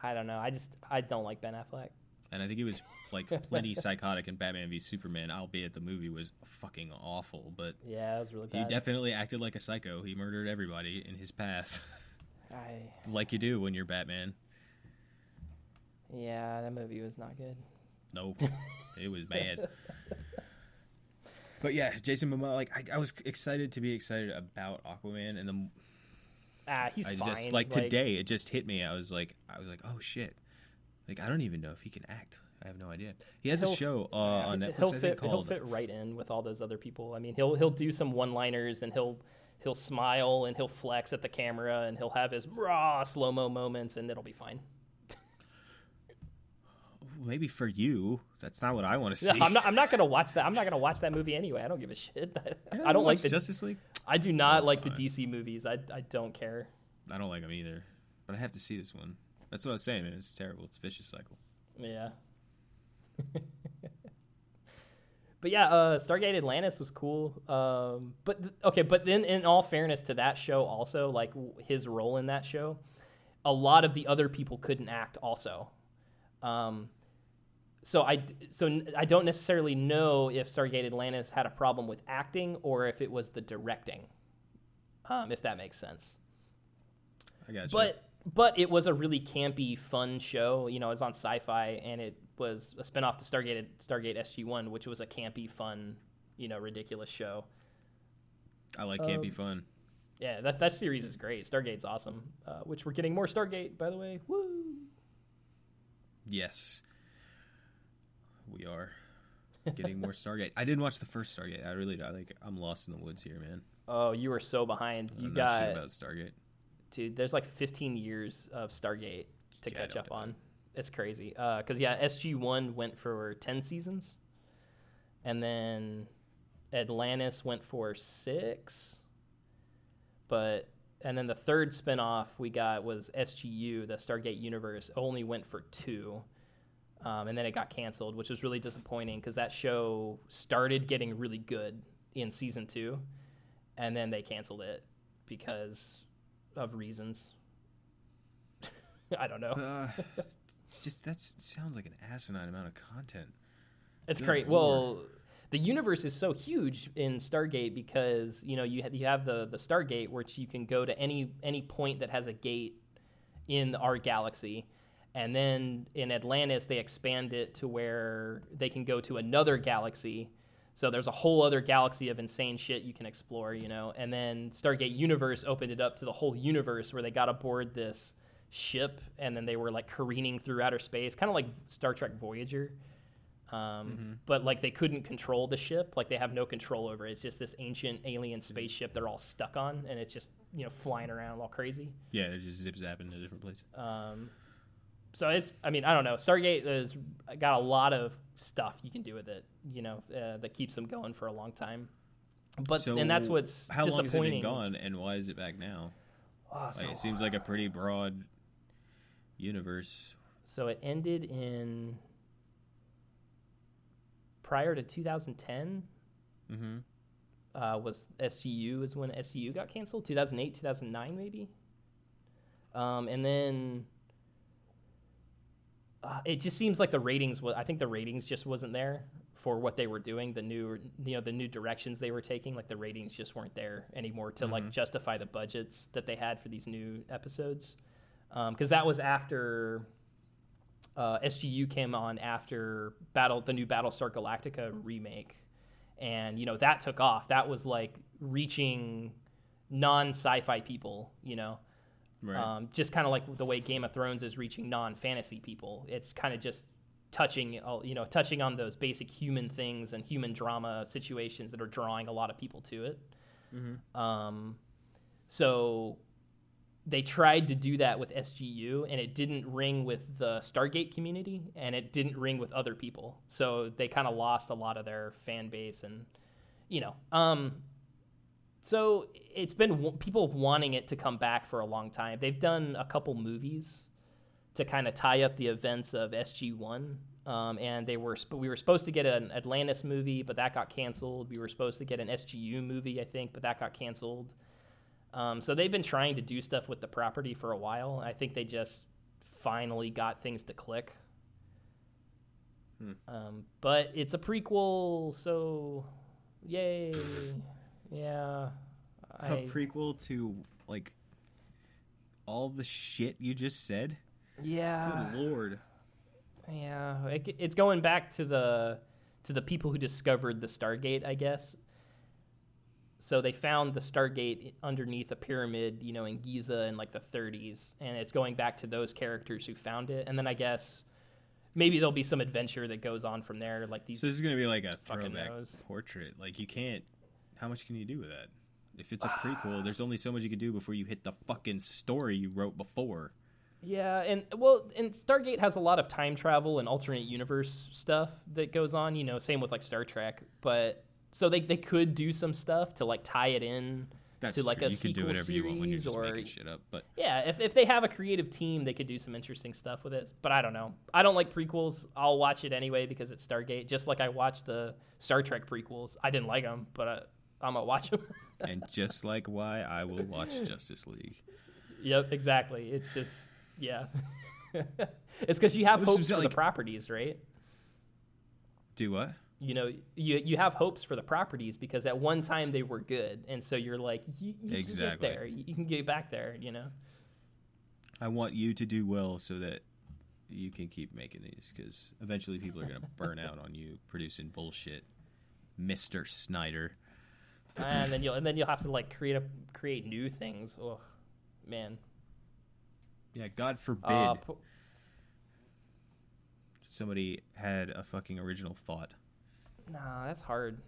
I don't know. I don't like Ben Affleck. And I think he was like plenty psychotic in Batman v Superman, albeit the movie was fucking awful. But yeah, it was really bad. He definitely acted like a psycho. He murdered everybody in his path. Like you do when you're Batman. Yeah, that movie was not good. Nope. It was bad. But yeah, Jason Momoa, like I was excited to be excited about Aquaman, and then he's fine. Just like today, it just hit me. I was like, oh shit. Like, I don't even know if he can act. I have no idea. He has a show on Netflix. He'll fit right in with all those other people. I mean, he'll do some one-liners, and he'll smile, and he'll flex at the camera, and he'll have his raw slow-mo moments, and it'll be fine. Maybe for you, that's not what I want to see. I'm not gonna watch that. I'm not gonna watch that movie anyway. I don't give a shit. I don't like the Justice League. I do not like the DC movies. I don't care. I don't like them either, but I have to see this one. That's what I was saying, man. It's terrible. It's a vicious cycle. Yeah. But yeah, Stargate Atlantis was cool. But then in all fairness to that show also, like his role in that show, a lot of the other people couldn't act also. So I don't necessarily know if Stargate Atlantis had a problem with acting or if it was the directing, if that makes sense. I got you. But it was a really campy, fun show. You know, it was on Sci-Fi, and it was a spinoff to Stargate SG-1, which was a campy, fun, you know, ridiculous show. I like campy fun. Yeah, that series is great. Stargate's awesome. Which we're getting more Stargate, by the way. Woo! Yes. We are getting more Stargate. I didn't watch the first Stargate. I really I'm lost in the woods here, man. Oh, you were so behind. I don't know shit about Stargate. Dude, there's like 15 years of Stargate to catch up on. It's crazy. Because, SG-1 went for 10 seasons. And then Atlantis went for 6. And then the third spinoff we got was SGU, the Stargate Universe, only went for 2. And then it got canceled, which was really disappointing because that show started getting really good in season 2. And then they canceled it because of reasons. I don't know. That sounds like an asinine amount of content. It's great. Well, the universe is so huge in Stargate because, you know, you have the Stargate, which you can go to any point that has a gate in our galaxy. And then in Atlantis, they expand it to where they can go to another galaxy. So there's a whole other galaxy of insane shit you can explore, you know. And then Stargate Universe opened it up to the whole universe where they got aboard this ship and then they were like careening through outer space, kind of like Star Trek Voyager. But like they couldn't control the ship. Like they have no control over it. It's just this ancient alien spaceship they're all stuck on. And it's just, you know, flying around all crazy. Yeah, it just zip-zapping to different places. So I don't know. Stargate has got a lot of stuff you can do with it, you know, that keeps them going for a long time. And that's what's how disappointing. How long has it been gone, and why is it back now? Oh, it seems like a pretty broad universe. So it ended in prior to 2010. Was SGU is when SGU got canceled. 2008, 2009 maybe. And then. It just seems like I think the ratings just wasn't there for what they were doing. The new directions they were taking, like the ratings just weren't there anymore to like justify the budgets that they had for these new episodes. Because that was after SGU came on after the new Battlestar Galactica remake, and you know that took off. That was like reaching non-sci-fi people, you know. Right. Just kind of like the way Game of Thrones is reaching non-fantasy people. It's kind of just touching on those basic human things and human drama situations that are drawing a lot of people to it. So they tried to do that with SGU, and it didn't ring with the Stargate community, and it didn't ring with other people. So they kind of lost a lot of their fan base, and you know. So it's been people wanting it to come back for a long time. They've done a couple movies to kind of tie up the events of SG-1. And we were supposed to get an Atlantis movie, but that got canceled. We were supposed to get an SGU movie, I think, but that got canceled. So they've been trying to do stuff with the property for a while. I think they just finally got things to click. But it's a prequel, so yay. Yeah. A prequel to, like, all the shit you just said? Yeah. Good Lord. Yeah. It's going back to the people who discovered the Stargate, I guess. So they found the Stargate underneath a pyramid, you know, in Giza in, like, the 30s. And it's going back to those characters who found it. And then I guess maybe there'll be some adventure that goes on from there. Like these. So this is going to be like a throwback portrait. Like, you can't... How much can you do with that? If it's a prequel, there's only so much you can do before you hit the fucking story you wrote before. Yeah, and Stargate has a lot of time travel and alternate universe stuff that goes on, you know, same with like Star Trek. But so they could do some stuff to like tie it in That's to like true. a You can sequel do whatever series, you want when you're just or making shit up. But yeah, if they have a creative team, they could do some interesting stuff with it. But I don't know. I don't like prequels. I'll watch it anyway because it's Stargate. Just like I watched the Star Trek prequels. I didn't like them, but I'm gonna watch them. and just like why I will watch Justice League. Yep, exactly. It's just yeah. It's because you have Well, hopes for like, the properties, right? Do what? You know, you have hopes for the properties because at one time they were good, and so you're like, you can get there, you can get back there, you know. I want you to do well so that you can keep making these, because eventually people are gonna burn out on you producing bullshit, Mr. Snyder. And then you'll have to like create new things. Oh, man. Yeah, God forbid somebody had a fucking original thought. Nah, that's hard.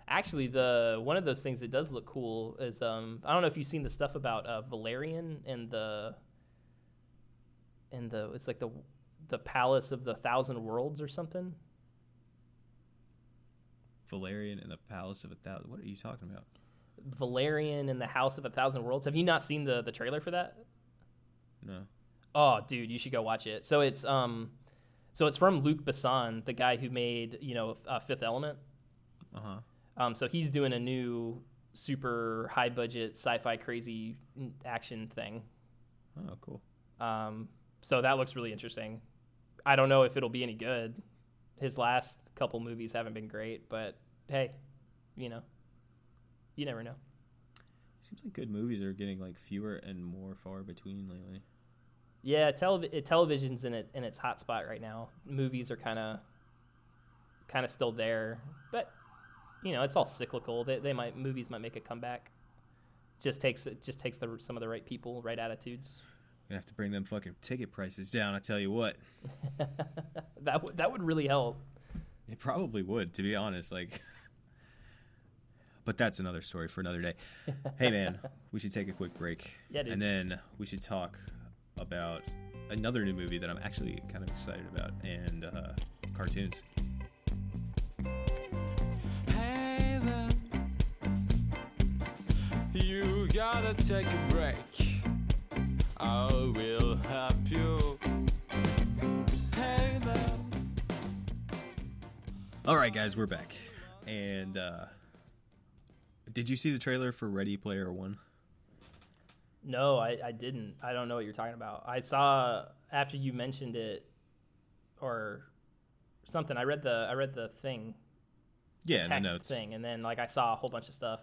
Actually, one of those things that does look cool is I don't know if you've seen the stuff about Valerian and the it's like the Palace of the Thousand Worlds or something. Valerian and the Palace of a Thousand. What are you talking about? Valerian and the House of a Thousand Worlds. Have you not seen the trailer for that? No. Oh, dude, you should go watch it. So it's from Luc Besson, the guy who made Fifth Element. So he's doing a new super high budget sci-fi crazy action thing. Oh, cool. So that looks really interesting. I don't know if it'll be any good. His last couple movies haven't been great, but hey, you never know. Seems like good movies are getting like fewer and more far between lately. Yeah, television's in its hot spot right now. Movies are kind of still there, but it's all cyclical. Movies might make a comeback. Just takes some of the right people, right attitudes. Gonna have to bring them fucking ticket prices down. I tell you what. that would really help. It probably would, to be honest. Like, but that's another story for another day. Hey, man, we should take a quick break. Yeah, dude. And then we should talk about another new movie that I'm actually kind of excited about, and cartoons. Hey there, you gotta take a break. I will help you. Hey there. All right, guys, we're back. And did you see the trailer for Ready Player One? No, I didn't. I don't know what you're talking about. I saw after you mentioned it or something. I read the thing. Yeah, the text the notes. thing, and then like I saw a whole bunch of stuff.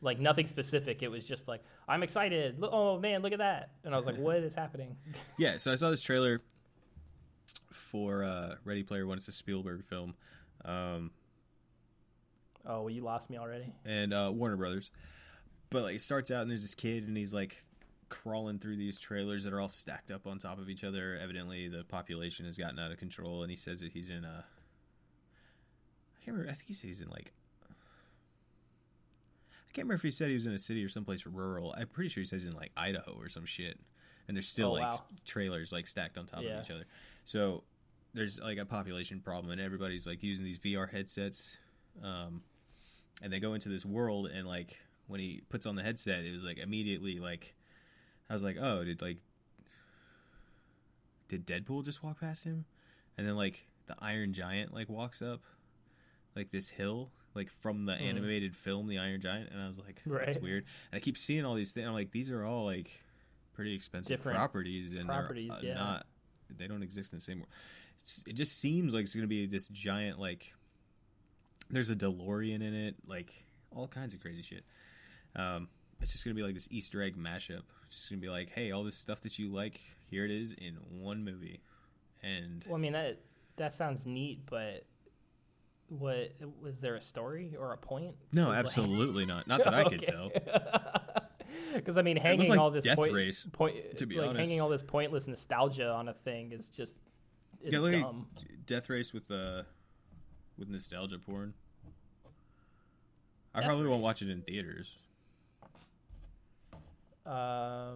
Like nothing specific. It was just like, I'm excited. Oh man, look at that. And I was like, what is happening? Yeah, so I saw this trailer for Ready Player One. It's a Spielberg film. Oh, well, you lost me already. And Warner Brothers. But like, it starts out and there's this kid and he's like crawling through these trailers that are all stacked up on top of each other. Evidently, the population has gotten out of control, and he says that he's in I can't remember. I think he said he's in like. I can't remember if he said he was in a city or someplace rural. I'm pretty sure he says he's in like Idaho or some shit. And there's still trailers like stacked on top of each other. So there's like a population problem, and everybody's like using these VR headsets. And they go into this world, and like when he puts on the headset, it was like immediately like I was like, oh, did Deadpool just walk past him? And then like the Iron Giant like walks up like this hill. Like from the animated film, The Iron Giant, and I was like, that's weird. And I keep seeing all these things. I'm like, these are all like pretty expensive different properties, and they're not. They don't exist in the same world. It just seems like it's gonna be this giant like. There's a DeLorean in it, like all kinds of crazy shit. It's just gonna be like this Easter egg mashup. It's just gonna be like, hey, all this stuff that you like, here it is in one movie. And well, I mean that sounds neat, but. What was there a story or a point? No, absolutely not. Not that I could tell. Because I mean, hanging like all this Death Race, to be honest. hanging all this pointless nostalgia on a thing is just dumb. Death Race with nostalgia porn. I probably won't watch it in theaters. I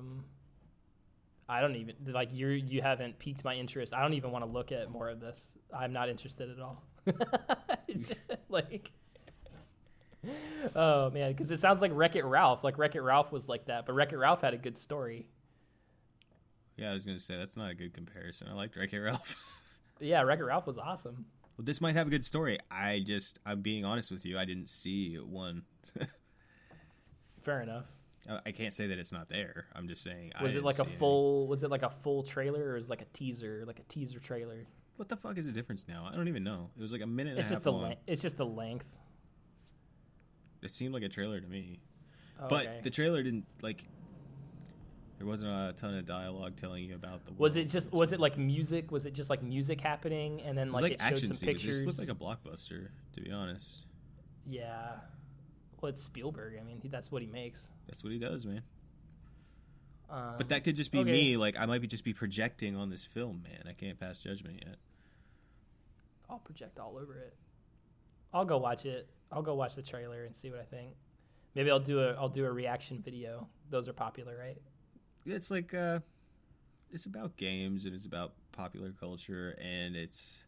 don't even like you haven't piqued my interest. I don't even want to look at more of this. I'm not interested at all. It's like Oh man, because it sounds like Wreck-It Ralph. Like Wreck-It Ralph was like that, but Wreck-It Ralph had a good story. Yeah, I was gonna say that's not a good comparison. I liked Wreck-It Ralph. Yeah, Wreck-It Ralph was awesome. Well, this might have a good story. I'm being honest with you. I didn't see one. Fair enough. I can't say that it's not there. I'm just saying. Was it like a full? Was it like a full trailer, or was it like a teaser trailer? What the fuck is the difference now? I don't even know. It was like a minute and It's a just half long. It's just the length. It seemed like a trailer to me. Oh, But okay. the trailer didn't, like, there wasn't a ton of dialogue telling you about the world. Was it like music? Was it just like music happening, and then It was like it showed action some scenes. It pictures? just looked like a blockbuster, to be honest. Yeah. Well, it's Spielberg. I mean, that's what he makes. That's what he does, man. But that could just be okay. me. Like, I might just be projecting on this film, man. I can't pass judgment yet. I'll project all over it. I'll go watch it. I'll go watch the trailer and see what I think. Maybe I'll do a reaction video. Those are popular, right? It's like it's about games and it's about popular culture and it's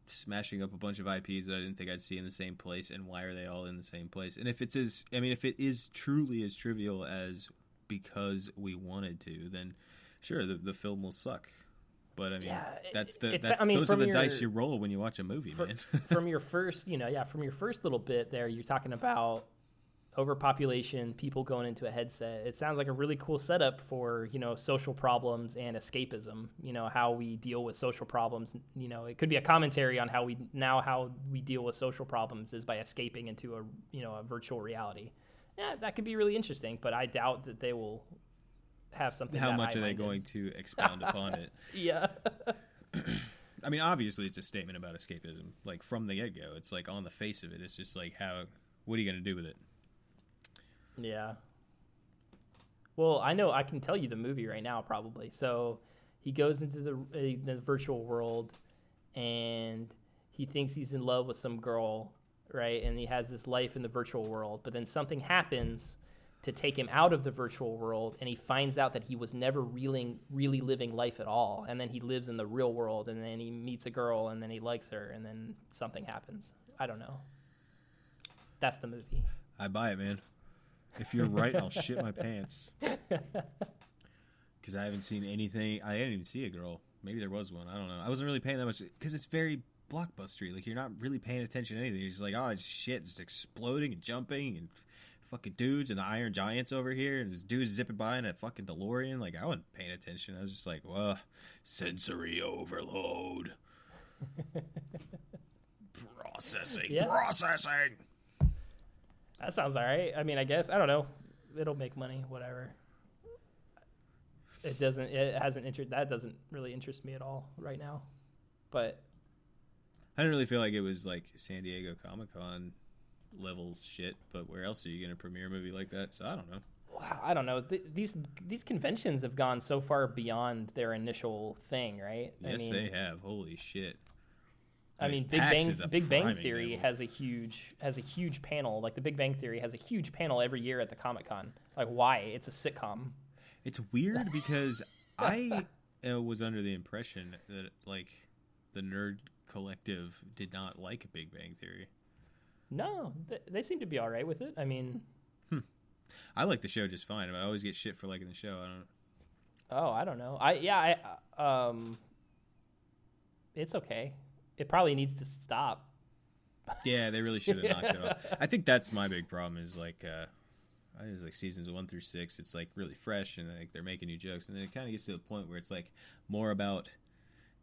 smashing up a bunch of IPs that I didn't think I'd see in the same place. And why are they all in the same place? And if it is truly as trivial as because we wanted to, then sure, the film will suck. But I mean, those are the dice you roll when you watch a movie, man. From your first little bit there, you're talking about overpopulation, people going into a headset. It sounds like a really cool setup for, social problems and escapism, how we deal with social problems. It could be a commentary on how we deal with social problems is by escaping into a virtual reality. Yeah, that could be really interesting, but I doubt that they will have something. How much are they going to expound upon it? Yeah. I mean, obviously it's a statement about escapism, like from the get-go. It's like on the face of it, it's just like what are you going to do with it? Yeah. Well, I can tell you the movie right now, probably. So he goes into the virtual world, and he thinks he's in love with some girl, right? And he has this life in the virtual world, but then something happens to take him out of the virtual world, and he finds out that he was never really living life at all. And then he lives in the real world, and then he meets a girl, and then he likes her, and then something happens. I don't know. That's the movie. I buy it, man. If you're right, I'll shit my pants. Because I haven't seen anything. I didn't even see a girl. Maybe there was one. I don't know. I wasn't really paying that much because it's very blockbustery. Like, you're not really paying attention to anything. You're just like, oh, it's shit. Just exploding and jumping and fucking dudes and the Iron Giants over here. And this dude's zipping by in a fucking DeLorean. Like, I wasn't paying attention. I was just like, well, sensory overload. Processing. That sounds all right. I mean, I guess, I don't know. It'll make money, whatever. That doesn't really interest me at all right now. But I didn't really feel like it was like San Diego Comic-Con level shit, but where else are you going to premiere a movie like that? So I don't know. Wow, I don't know. These conventions have gone so far beyond their initial thing, right? Yes, they have. Holy shit. I mean, Big Bang Theory has a huge panel. Like the Big Bang Theory has a huge panel every year at the Comic-Con. Like, why? It's a sitcom. It's weird because I was under the impression that like the nerd collective did not like Big Bang Theory. No, they seem to be all right with it. I mean, I like the show just fine, but I always get shit for liking the show. I don't know. It's okay. It probably needs to stop. Yeah, they really should have knocked it off. I think that's my big problem is like seasons 1 through 6. It's like really fresh and like they're making new jokes, and then it kind of gets to the point where it's like more about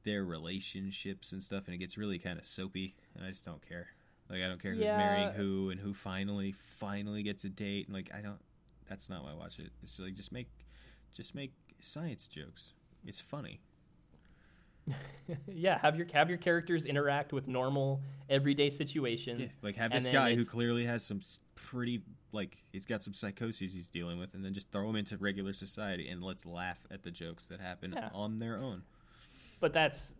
their relationships and stuff, and it gets really kind of soapy, and I just don't care. Like, I don't care who's marrying who and who finally gets a date, and like that's not why I watch it. It's like just make science jokes. It's funny. Yeah, have your characters interact with normal everyday situations. Yeah, like have this guy who clearly has some pretty, like, he's got some psychoses he's dealing with, and then just throw him into regular society and let's laugh at the jokes that happen on their own. But that's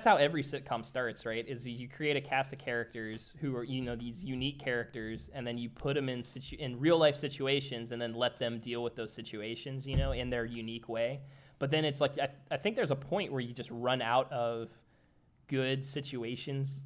how every sitcom starts, right? Is you create a cast of characters who are, these unique characters, and then you put them in real life situations, and then let them deal with those situations, in their unique way. But then it's like I think there's a point where you just run out of good situations,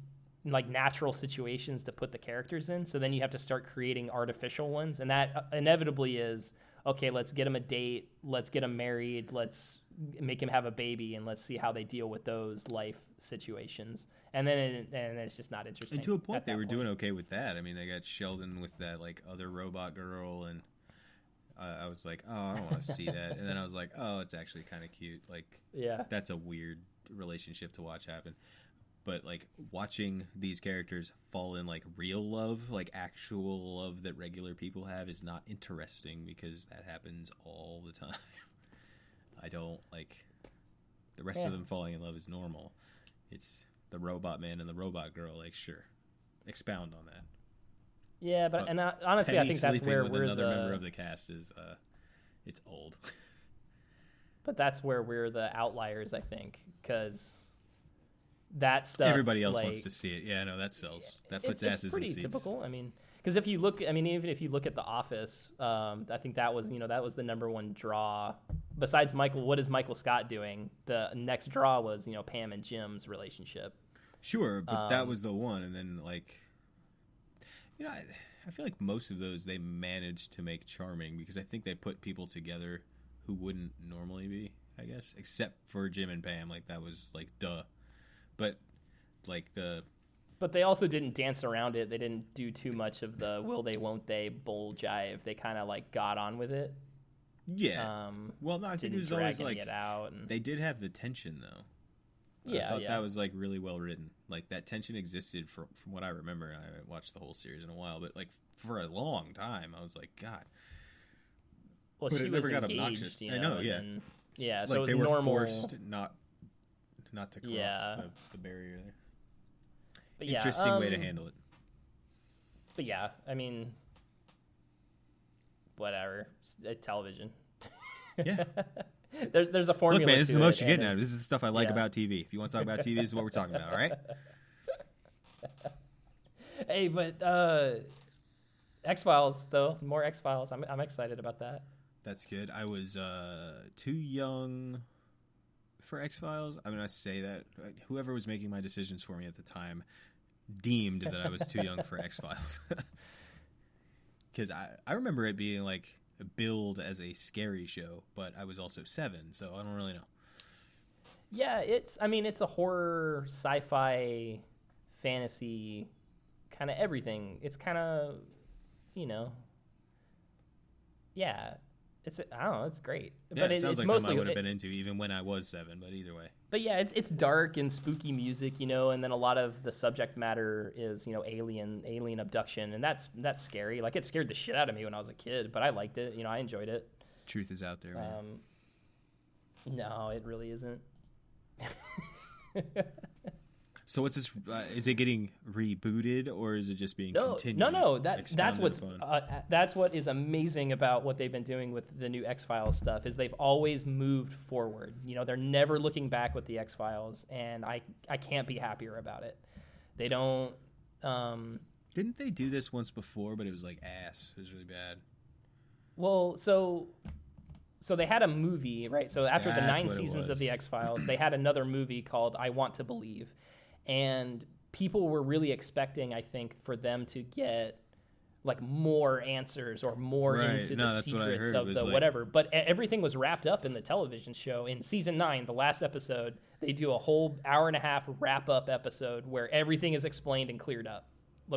like natural situations to put the characters in. So then you have to start creating artificial ones, and that inevitably is okay. Let's get them a date. Let's get them married. Let's make him have a baby, and let's see how they deal with those life situations. And then it's just not interesting. And to a point, they were doing okay with that. I mean, they got Sheldon with that like other robot girl, and I was like, oh, I don't want to see that. And then I was like, oh, it's actually kind of cute. Like, yeah, that's a weird relationship to watch happen. But like watching these characters fall in like real love, like actual love that regular people have, is not interesting because that happens all the time. I don't like the rest of them falling in love is normal. It's the robot man and the robot girl. Like, sure, expound on that. Yeah, but and honestly, Penny I think that's where we're another member of the cast is it's old. But that's where we're the outliers, I think, because that stuff everybody else wants to see it. Yeah, no, that sells. That puts asses in seats. It's pretty typical. I mean, because if you look, I mean, even if you look at The Office, I think that was the number one draw. Besides Michael, what is Michael Scott doing? The next draw was Pam and Jim's relationship. Sure, but that was the one, and then like. I feel like most of those they managed to make charming because I think they put people together who wouldn't normally be, I guess, except for Jim and Pam. Like, that was, like, duh. But, like, But they also didn't dance around it. They didn't do too much of the will they, won't they bull jive. They kind of, like, got on with it. Yeah. Well, no, I think it was always, like, they did have the tension, though. Yeah, I thought that was like really well written. Like that tension existed from what I remember. I haven't watched the whole series in a while, but like for a long time, I was like, God. Well, she was engaged, obnoxious. I know, yeah, yeah. Like so it was they were normal. Forced not to cross the barrier there. But interesting way to handle it. But yeah, I mean, whatever. It's television. Yeah. There's a formula. Look, man, this is the most you're getting out of. This is the stuff I like about TV. If you want to talk about TV, this is what we're talking about, all right? Hey, but X-Files, though. More X-Files. I'm excited about that. That's good. I was too young for X-Files. I mean, I say that. Whoever was making my decisions for me at the time deemed that I was too young for X-Files. Because I remember it being like billed as a scary show, but I was also 7, so I don't really know. Yeah, it's a horror, sci-fi, fantasy, kind of everything. It's kind of, yeah. I don't know, it's great. Yeah, but it sounds it's like mostly, something I would have been into even when I was 7, but either way. But yeah, it's dark and spooky music, and then a lot of the subject matter is, alien abduction, and that's scary. Like, it scared the shit out of me when I was a kid, but I liked it. I enjoyed it. Truth is out there, man. No, it really isn't. So what's this? Is it getting rebooted, or is it just being continued? No. That's what is amazing about what they've been doing with the new X-Files stuff is they've always moved forward. They're never looking back with the X-Files, and I can't be happier about it. They don't. Didn't they do this once before? But it was like ass. It was really bad. Well, so they had a movie, right? So after the 9 seasons of the X-Files, they had another movie called I Want to Believe. And people were really expecting, I think, for them to get like more answers or more into the secrets of the whatever. But everything was wrapped up in the television show. In season 9, the last episode, they do a whole hour-and-a-half wrap-up episode where everything is explained and cleared up,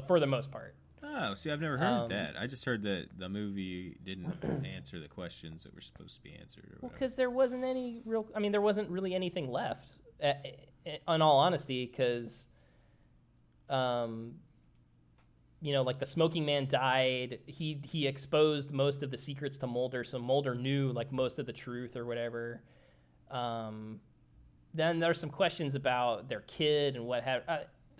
for the most part. Oh, see, I've never heard that. I just heard that the movie didn't answer the questions that were supposed to be answered. Well, because there wasn't there wasn't really anything left. In all honesty, because, like the smoking man died, he exposed most of the secrets to Mulder, so Mulder knew like most of the truth or whatever. Then there's some questions about their kid and what have.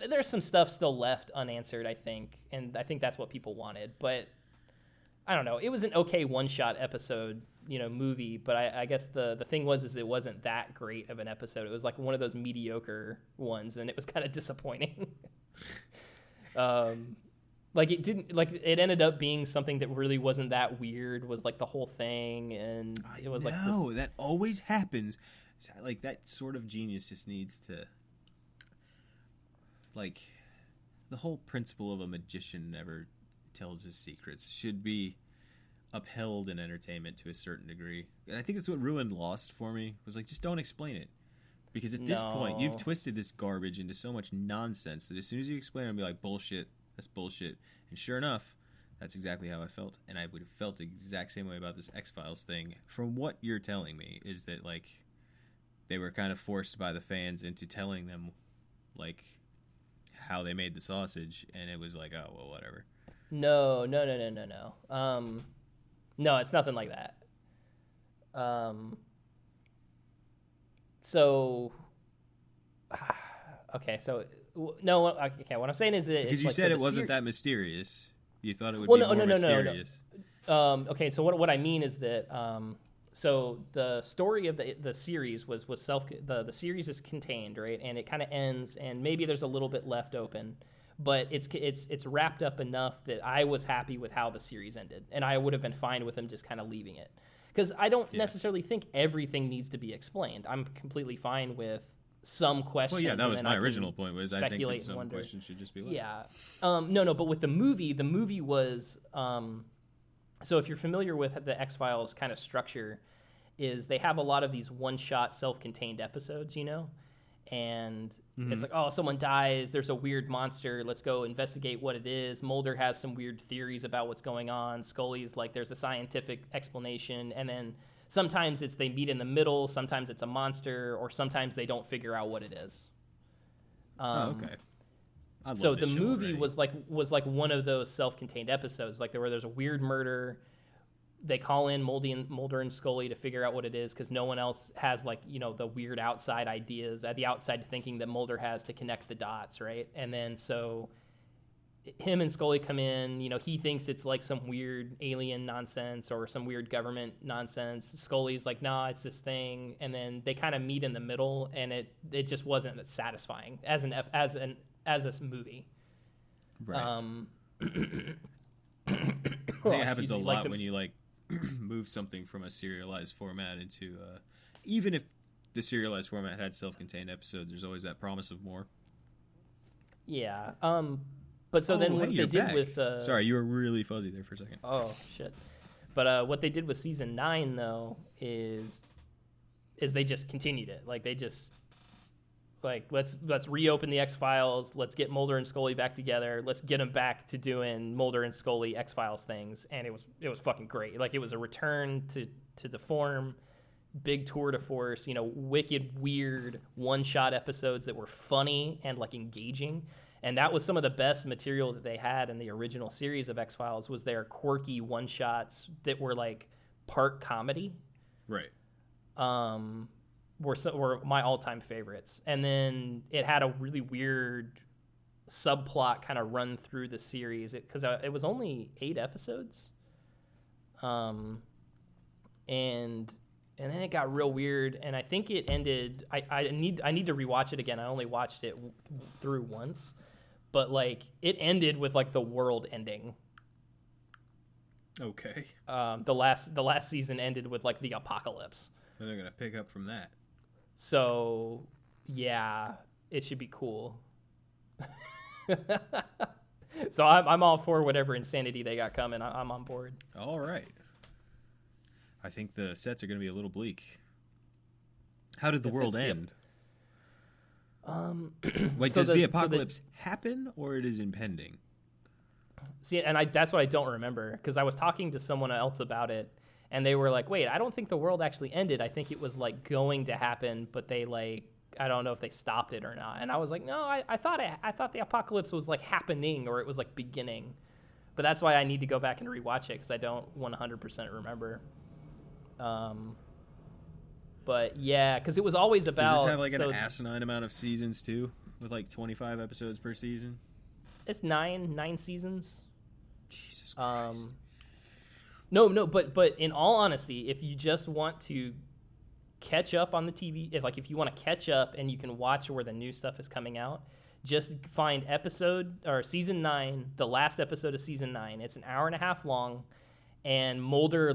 There's some stuff still left unanswered, I think, and I think that's what people wanted. But I don't know. It was an okay one-shot episode. Movie, but I guess the thing is it wasn't that great of an episode. It was like one of those mediocre ones, and it was kind of disappointing. Like it ended up being something that really wasn't that weird. Was like the whole thing, and it was like that always happens. Like that sort of genius just needs to like the whole principle of a magician never tells his secrets should be upheld in entertainment to a certain degree. And I think that's what ruined Lost for me, was like, just don't explain it. Because at this point, you've twisted this garbage into so much nonsense that as soon as you explain it, I'll be like, bullshit, that's bullshit. And sure enough, that's exactly how I felt. And I would have felt the exact same way about this X-Files thing. From what you're telling me is that, like, they were kind of forced by the fans into telling them, like, how they made the sausage. And it was like, oh, well, whatever. No. No, it's nothing like that. What I'm saying is that because it's you like, said it wasn't that mysterious. You thought it would be more mysterious. Okay, so what I mean is that so the story of the series was the series is contained, right, and it kind of ends, and maybe there's a little bit left open, but it's wrapped up enough that I was happy with how the series ended, and I would have been fine with them just kind of leaving it. Because I don't necessarily think everything needs to be explained. I'm completely fine with some questions. Well, yeah, that was my original point. Was I think that some questions should just be left. Yeah, no. But with the movie was so if you're familiar with the X-Files kind of structure, is they have a lot of these one-shot, self-contained episodes, you know, and it's like, oh, someone dies, there's a weird monster, let's go investigate what it is. Mulder has some weird theories about what's going on. Scully's like, there's a scientific explanation, and then sometimes it's they meet in the middle, sometimes it's a monster, or sometimes they don't figure out what it is. Okay. So the movie was like one of those self-contained episodes, like there's a weird murder. They call in Mulder and Scully to figure out what it is because no one else has, like, you know, the weird outside ideas, the outside thinking that Mulder has to connect the dots, right? And then so him and Scully come in, you know, he thinks it's like some weird alien nonsense or some weird government nonsense. Scully's like, nah, it's this thing. And then they kind of meet in the middle, and it just wasn't satisfying as a movie. Right. I think it happens a lot when you, like, move something from a serialized format into even if the serialized format had self-contained episodes, there's always that promise of more. Yeah. But so then what they did with sorry, you were really fuzzy there for a second. Oh shit. But what they did with season 9 though is they just continued it. Like they just like let's reopen the X-Files, let's get Mulder and Scully back together, let's get them back to doing Mulder and Scully X-Files things, and it was fucking great. Like it was a return to the form, big tour de force, you know, wicked weird one-shot episodes that were funny and like engaging. And that was some of the best material that they had in the original series of X-Files, was their quirky one-shots that were like part comedy. Right. Were my all-time favorites. And then it had a really weird subplot kind of run through the series because it was only 8 episodes. And then it got real weird, and I think it ended. I need to rewatch it again. I only watched it through once, but like it ended with like the world ending. Okay. The last season ended with like the apocalypse. And they're gonna pick up from that. So yeah, it should be cool. So I'm all for whatever insanity they got coming. I'm on board. All right. I think the sets are going to be a little bleak. How did the world end? Wait, does the apocalypse happen, or it is impending? See, and that's what I don't remember, because I was talking to someone else about it, and they were like, wait, I don't think the world actually ended. I think it was like going to happen, but they like, I don't know if they stopped it or not. And I was like, no, I thought the apocalypse was like happening, or it was like beginning. But that's why I need to go back and rewatch it, because I don't 100% remember. But yeah, because it was always about. Does this have like an asinine amount of seasons too, with like 25 episodes per season? It's nine seasons. Jesus Christ. No, but in all honesty, if you just want to catch up on the TV, if you want to catch up and you can watch where the new stuff is coming out, just find season 9, the last episode of season 9. It's an hour and a half long, and Mulder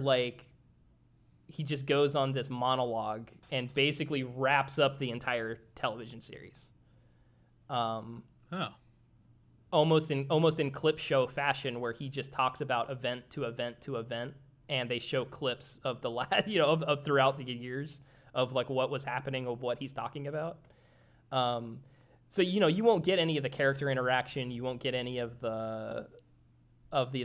he just goes on this monologue and basically wraps up the entire television series. almost in clip show fashion, where he just talks about event to event to event, and they show clips of the of throughout the years of like what was happening, of what he's talking about. So you won't get any of the character interaction, you won't get any of the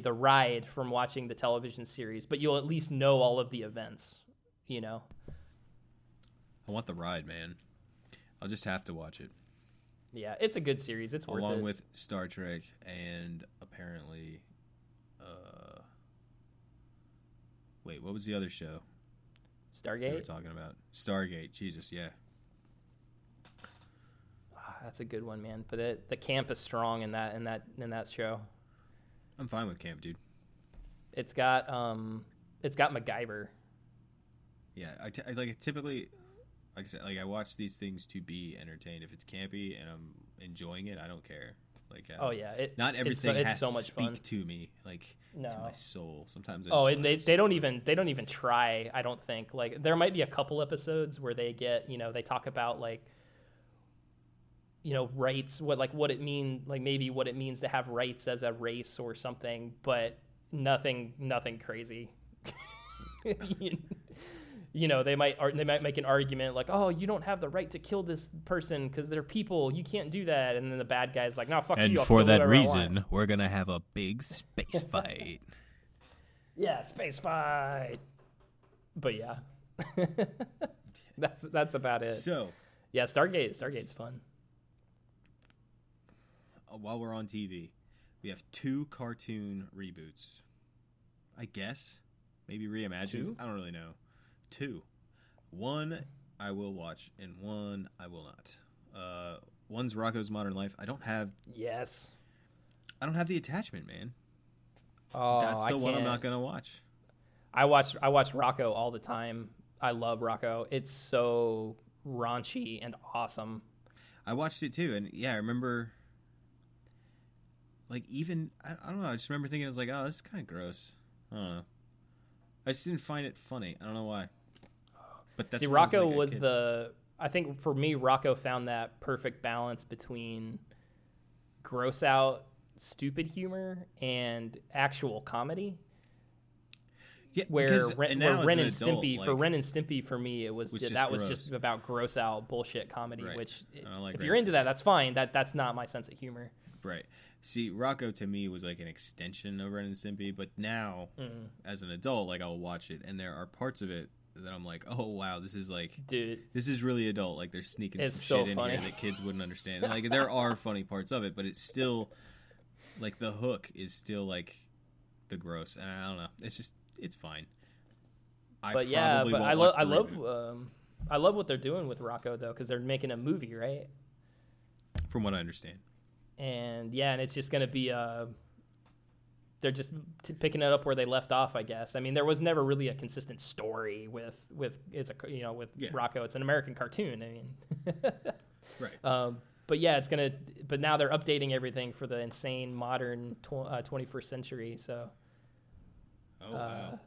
ride from watching the television series, but you'll at least know all of the events. I want the ride, man. I'll just have to watch it. Yeah, it's a good series. It's worth it. Along with Star Trek and apparently, wait, what was the other show? Stargate? We were talking about Stargate. Jesus, yeah. That's a good one, man. But the camp is strong in that show. I'm fine with camp, dude. It's got MacGyver. Yeah, I typically, like I said, like I watch these things to be entertained. If it's campy and I'm enjoying it, I don't care. Like, not everything has so much to speak to me, like to my soul. Sometimes. They don't even try. I don't think. Like there might be a couple episodes where they get they talk about like rights, what it means, like maybe what it means to have rights as a race or something, but nothing crazy. They might make an argument like, oh, you don't have the right to kill this person because they're people, you can't do that, and then the bad guy's like, no, fuck you. And for that reason, we're gonna have a big space fight. Yeah, space fight. But yeah, that's about it. So yeah, Stargate's fun. While we're on TV, we have 2 cartoon reboots. I guess maybe reimaginings. 2? I don't really know. 2. One I will watch, and one I will not. One's Rocko's Modern Life. I don't have the attachment, man. Oh, that's the one I'm not gonna watch. I watch Rocko all the time. I love Rocko. It's so raunchy and awesome. I watched it too, and yeah, I remember. Like even I don't know. I just remember thinking, I was like, oh, this is kind of gross. I don't know. I just didn't find it funny. I don't know why. But that's Rocko was I think for me, Rocko found that perfect balance between gross out, stupid humor and actual comedy. Yeah, where Ren and Stimpy, for me, it was just about gross out bullshit comedy. Right. Which, if you're into that, that's fine. That's not my sense of humor. Right. See, Rocko to me was like an extension of Ren and Stimpy, but now as an adult, like I'll watch it, and there are parts of it that I'm like, oh wow, this is like, dude, this is really adult. Like they're sneaking some shit in here that kids wouldn't understand. And, like there are funny parts of it, but it's still like the hook is still like the gross, and I don't know. It's fine. I love what they're doing with Rocko though, because they're making a movie, right? From what I understand. And it's just going to be they're just picking it up where they left off, I guess. I mean, there was never really a consistent story with Rocko. It's an American cartoon. I mean, right. But now they're updating everything for the insane modern 21st century. So, wow.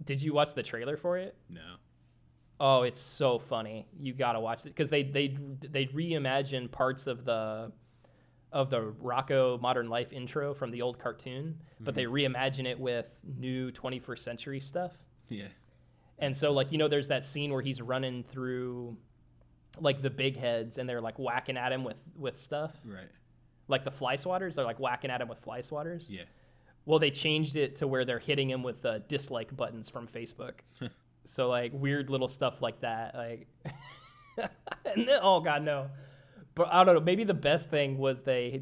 Did you watch the trailer for it? No. Oh, it's so funny. You gotta watch it because they reimagine parts of the Rocko Modern Life intro from the old cartoon, but they reimagine it with new 21st century stuff. Yeah. And so there's that scene where he's running through like the big heads and they're like whacking at him with stuff. Right. Like the fly swatters, they're like whacking at him with fly swatters. Yeah. Well, they changed it to where they're hitting him with dislike buttons from Facebook. So like weird little stuff like that, like, and then, oh god no, but I don't know. Maybe the best thing was they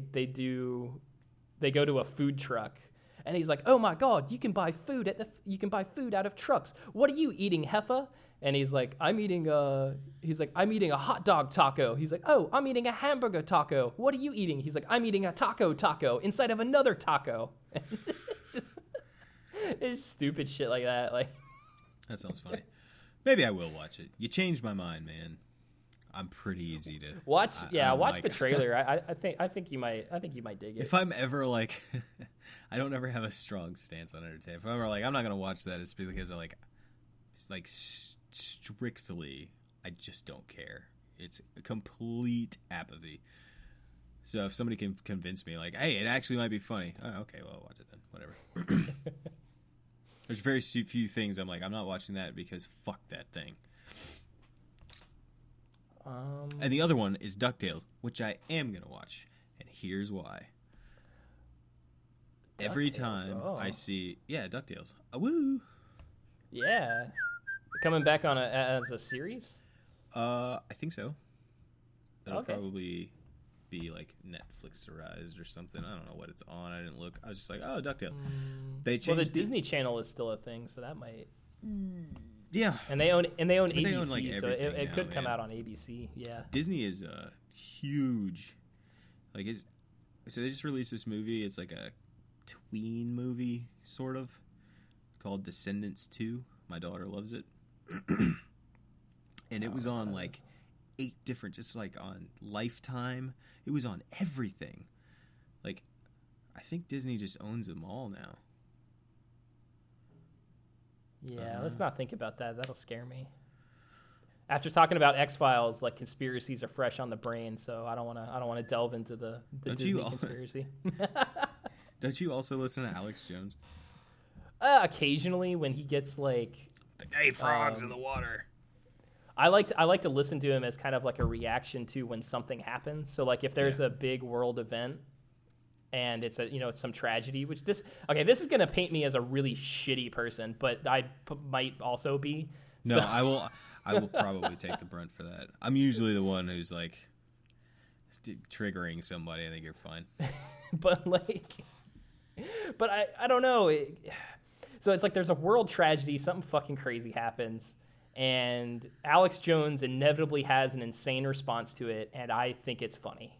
go to a food truck, and he's like, oh my god, you can buy food out of trucks. What are you eating, heifer? And he's like, I'm eating a hot dog taco. He's like, oh, I'm eating a hamburger taco. What are you eating? He's like, I'm eating a taco inside of another taco. It's stupid shit like that, like. That sounds funny. Maybe I will watch it. You changed my mind, man. I'm pretty easy to watch. Watch the trailer. I think you might dig it. If I'm ever like, I don't ever have a strong stance on entertainment. If I'm ever like, I'm not gonna watch that, it's because I like strictly, I just don't care. It's complete apathy. So if somebody can convince me, like, hey, it actually might be funny. Oh, okay, well, I'll watch it then. Whatever. There's very few things I'm like, I'm not watching that because fuck that thing. And the other one is DuckTales, which I am going to watch. And here's why. Every time I see... Yeah, DuckTales. Woo! Yeah. Coming back on as a series? I think so. It'll Okay. probably be like Netflixerized or something. I don't know what it's on. I didn't look. I was just like, oh, DuckTales. They changed Well, the Disney Channel is still a thing, so that might... Yeah. And they own ABC, they own, like, so everything it now, could come man. out on ABC. Yeah. Disney is huge. Like, so they just released this movie. It's like a tween movie, sort of, called Descendants 2. My daughter loves it. And it was on like 8 different, just like on Lifetime. It was on everything. Like, I think Disney just owns them all now. Yeah, let's not think about that. That'll scare me. After talking about X-Files, like conspiracies are fresh on the brain, so I don't want to delve into the Disney conspiracy. Don't you also listen to Alex Jones? Occasionally, when he gets like The gay frogs in the water. I like to listen to him as kind of like a reaction to when something happens. So like if there's a big world event and it's it's some tragedy, which this is gonna paint me as a really shitty person, but I might also be. No, so. I will probably take the brunt for that. I'm usually the one who's like triggering somebody. I think you're fine. but I don't know. So it's like there's a world tragedy, something fucking crazy happens, and Alex Jones inevitably has an insane response to it, and I think it's funny.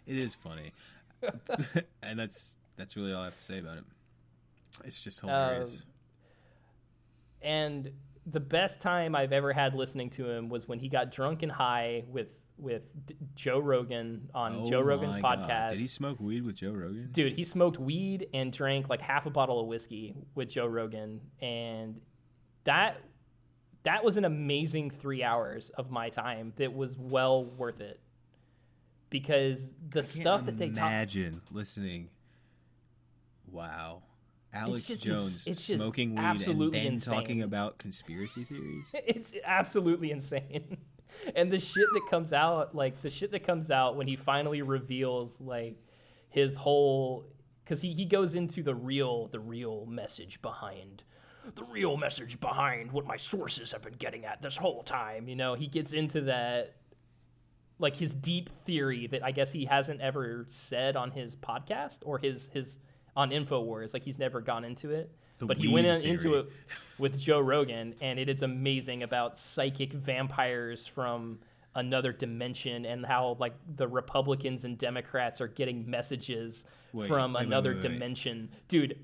It is funny. And that's really all I have to say about it. It's just hilarious. And the best time I've ever had listening to him was when he got drunk and high with Joe Rogan on Joe Rogan's podcast. God. Did he smoke weed with Joe Rogan? Dude, he smoked weed and drank like half a bottle of whiskey with Joe Rogan, and that was an amazing 3 hours of my time that was well worth it. Because the stuff that they talk... Imagine listening. Wow. Alex Jones smoking weed and then insane. Talking about conspiracy theories? It's absolutely insane. And the shit that comes out when he finally reveals like his whole... Because he goes into the real message behind what my sources have been getting at this whole time. He gets into that... like his deep theory that I guess he hasn't ever said on his podcast or his on InfoWars. Like he's never gone into it, but he went into it with Joe Rogan, and it is amazing about psychic vampires from another dimension and how like the Republicans and Democrats are getting messages from another dimension. Dude,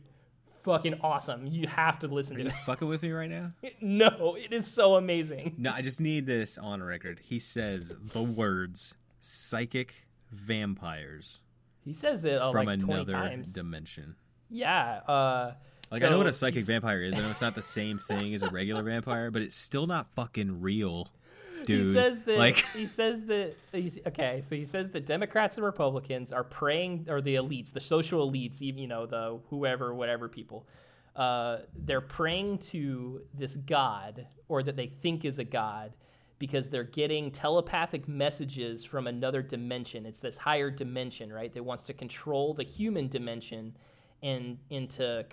fucking awesome. You have to listen to it. Are you fucking with me right now? No, it is so amazing. No, I just need this on record. He says the words psychic vampires. He says it from like 20 another times. dimension. Yeah. I know what a psychic vampire is. I know it's not the same thing as a regular vampire, but it's still not fucking real. Dude. He says that Democrats and Republicans are praying, or the elites, the social elites, even the whatever people, they're praying to this god, or that they think is a god, because they're getting telepathic messages from another dimension. It's this higher dimension, right? That wants to control the human dimension and into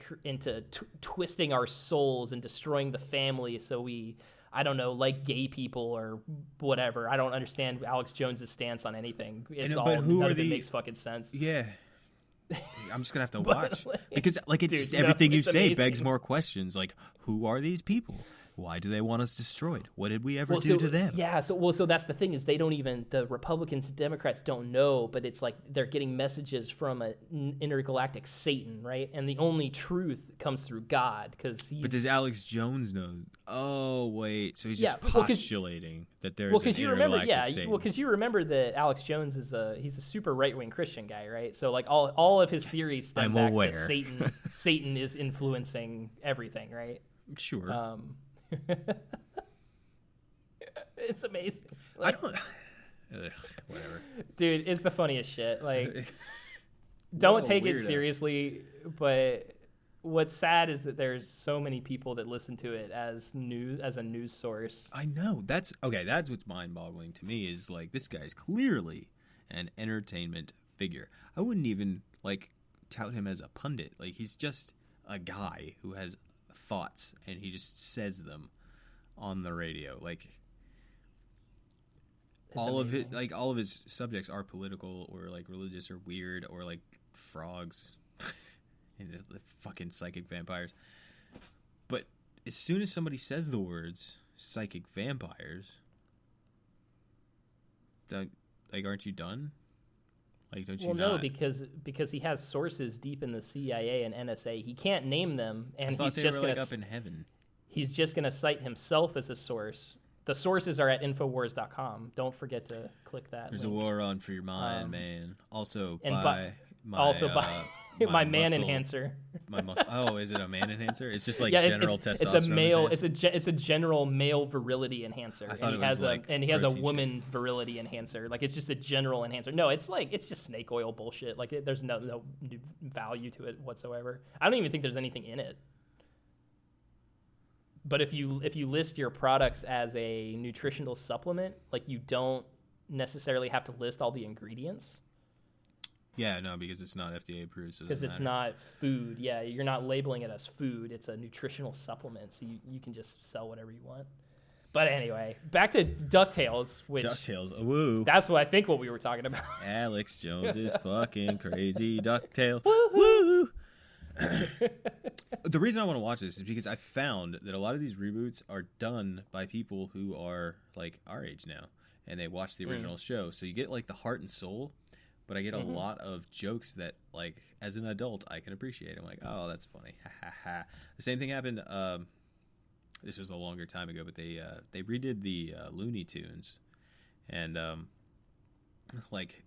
twisting our souls and destroying the family, so we, I don't know, like gay people or whatever. I don't understand Alex Jones's stance on anything. It's all none of it makes fucking sense. Yeah. I'm just gonna have to watch because everything you say amazing. Begs more questions. Like, who are these people? Why do they want us destroyed? What did we ever do to them? Yeah, so that's the thing, is they don't even, the Republicans and Democrats don't know, but it's like they're getting messages from an intergalactic Satan, right? And the only truth comes through God, because he's... But does Alex Jones know? Oh, wait, so he's just postulating that there's an intergalactic Satan. Well, because you remember that Alex Jones he's a super right-wing Christian guy, right? So like all of his theories stem back to Satan. Satan is influencing everything, right? Sure. It's amazing. I don't... whatever. Dude, it's the funniest shit. Like, don't take it seriously, but what's sad is that there's so many people that listen to it as a news source. I know. That's what's mind-boggling to me is like this guy's clearly an entertainment figure. I wouldn't even like tout him as a pundit. Like he's just a guy who has thoughts and he just says them on the radio. Like all of his subjects are political or like religious or weird or like frogs and just the fucking psychic vampires. But as soon as somebody says the words psychic vampires, aren't you done? Like, don't you? Well, no, because he has sources deep in the CIA and NSA. He can't name them, and he's just going to up in heaven. He's just going to cite himself as a source. The sources are at Infowars.com. Don't forget to click that. There's link. A war on for your mind, man. Also my man enhancer. My muscle. Oh, is it a man enhancer? It's just like general testosterone. It's a male. It's a general male virility enhancer. I thought he has a woman virility enhancer. Like it's just a general enhancer. No, it's just snake oil bullshit. Like there's no value to it whatsoever. I don't even think there's anything in it. But if you list your products as a nutritional supplement, like you don't necessarily have to list all the ingredients. Yeah, no, because it's not FDA approved. Because it's not food. Yeah, you're not labeling it as food. It's a nutritional supplement, so you can just sell whatever you want. But anyway, back to DuckTales, which... DuckTales, woo. That's what we were talking about. Alex Jones is fucking crazy. DuckTales, woo. The reason I want to watch this is because I found that a lot of these reboots are done by people who are like our age now, and they watch the original show. So you get like the heart and soul. But I get a lot of jokes that, like, as an adult, I can appreciate. I'm like, oh, that's funny. Ha, ha, ha. The same thing happened, this was a longer time ago, but they redid the Looney Tunes. And, like,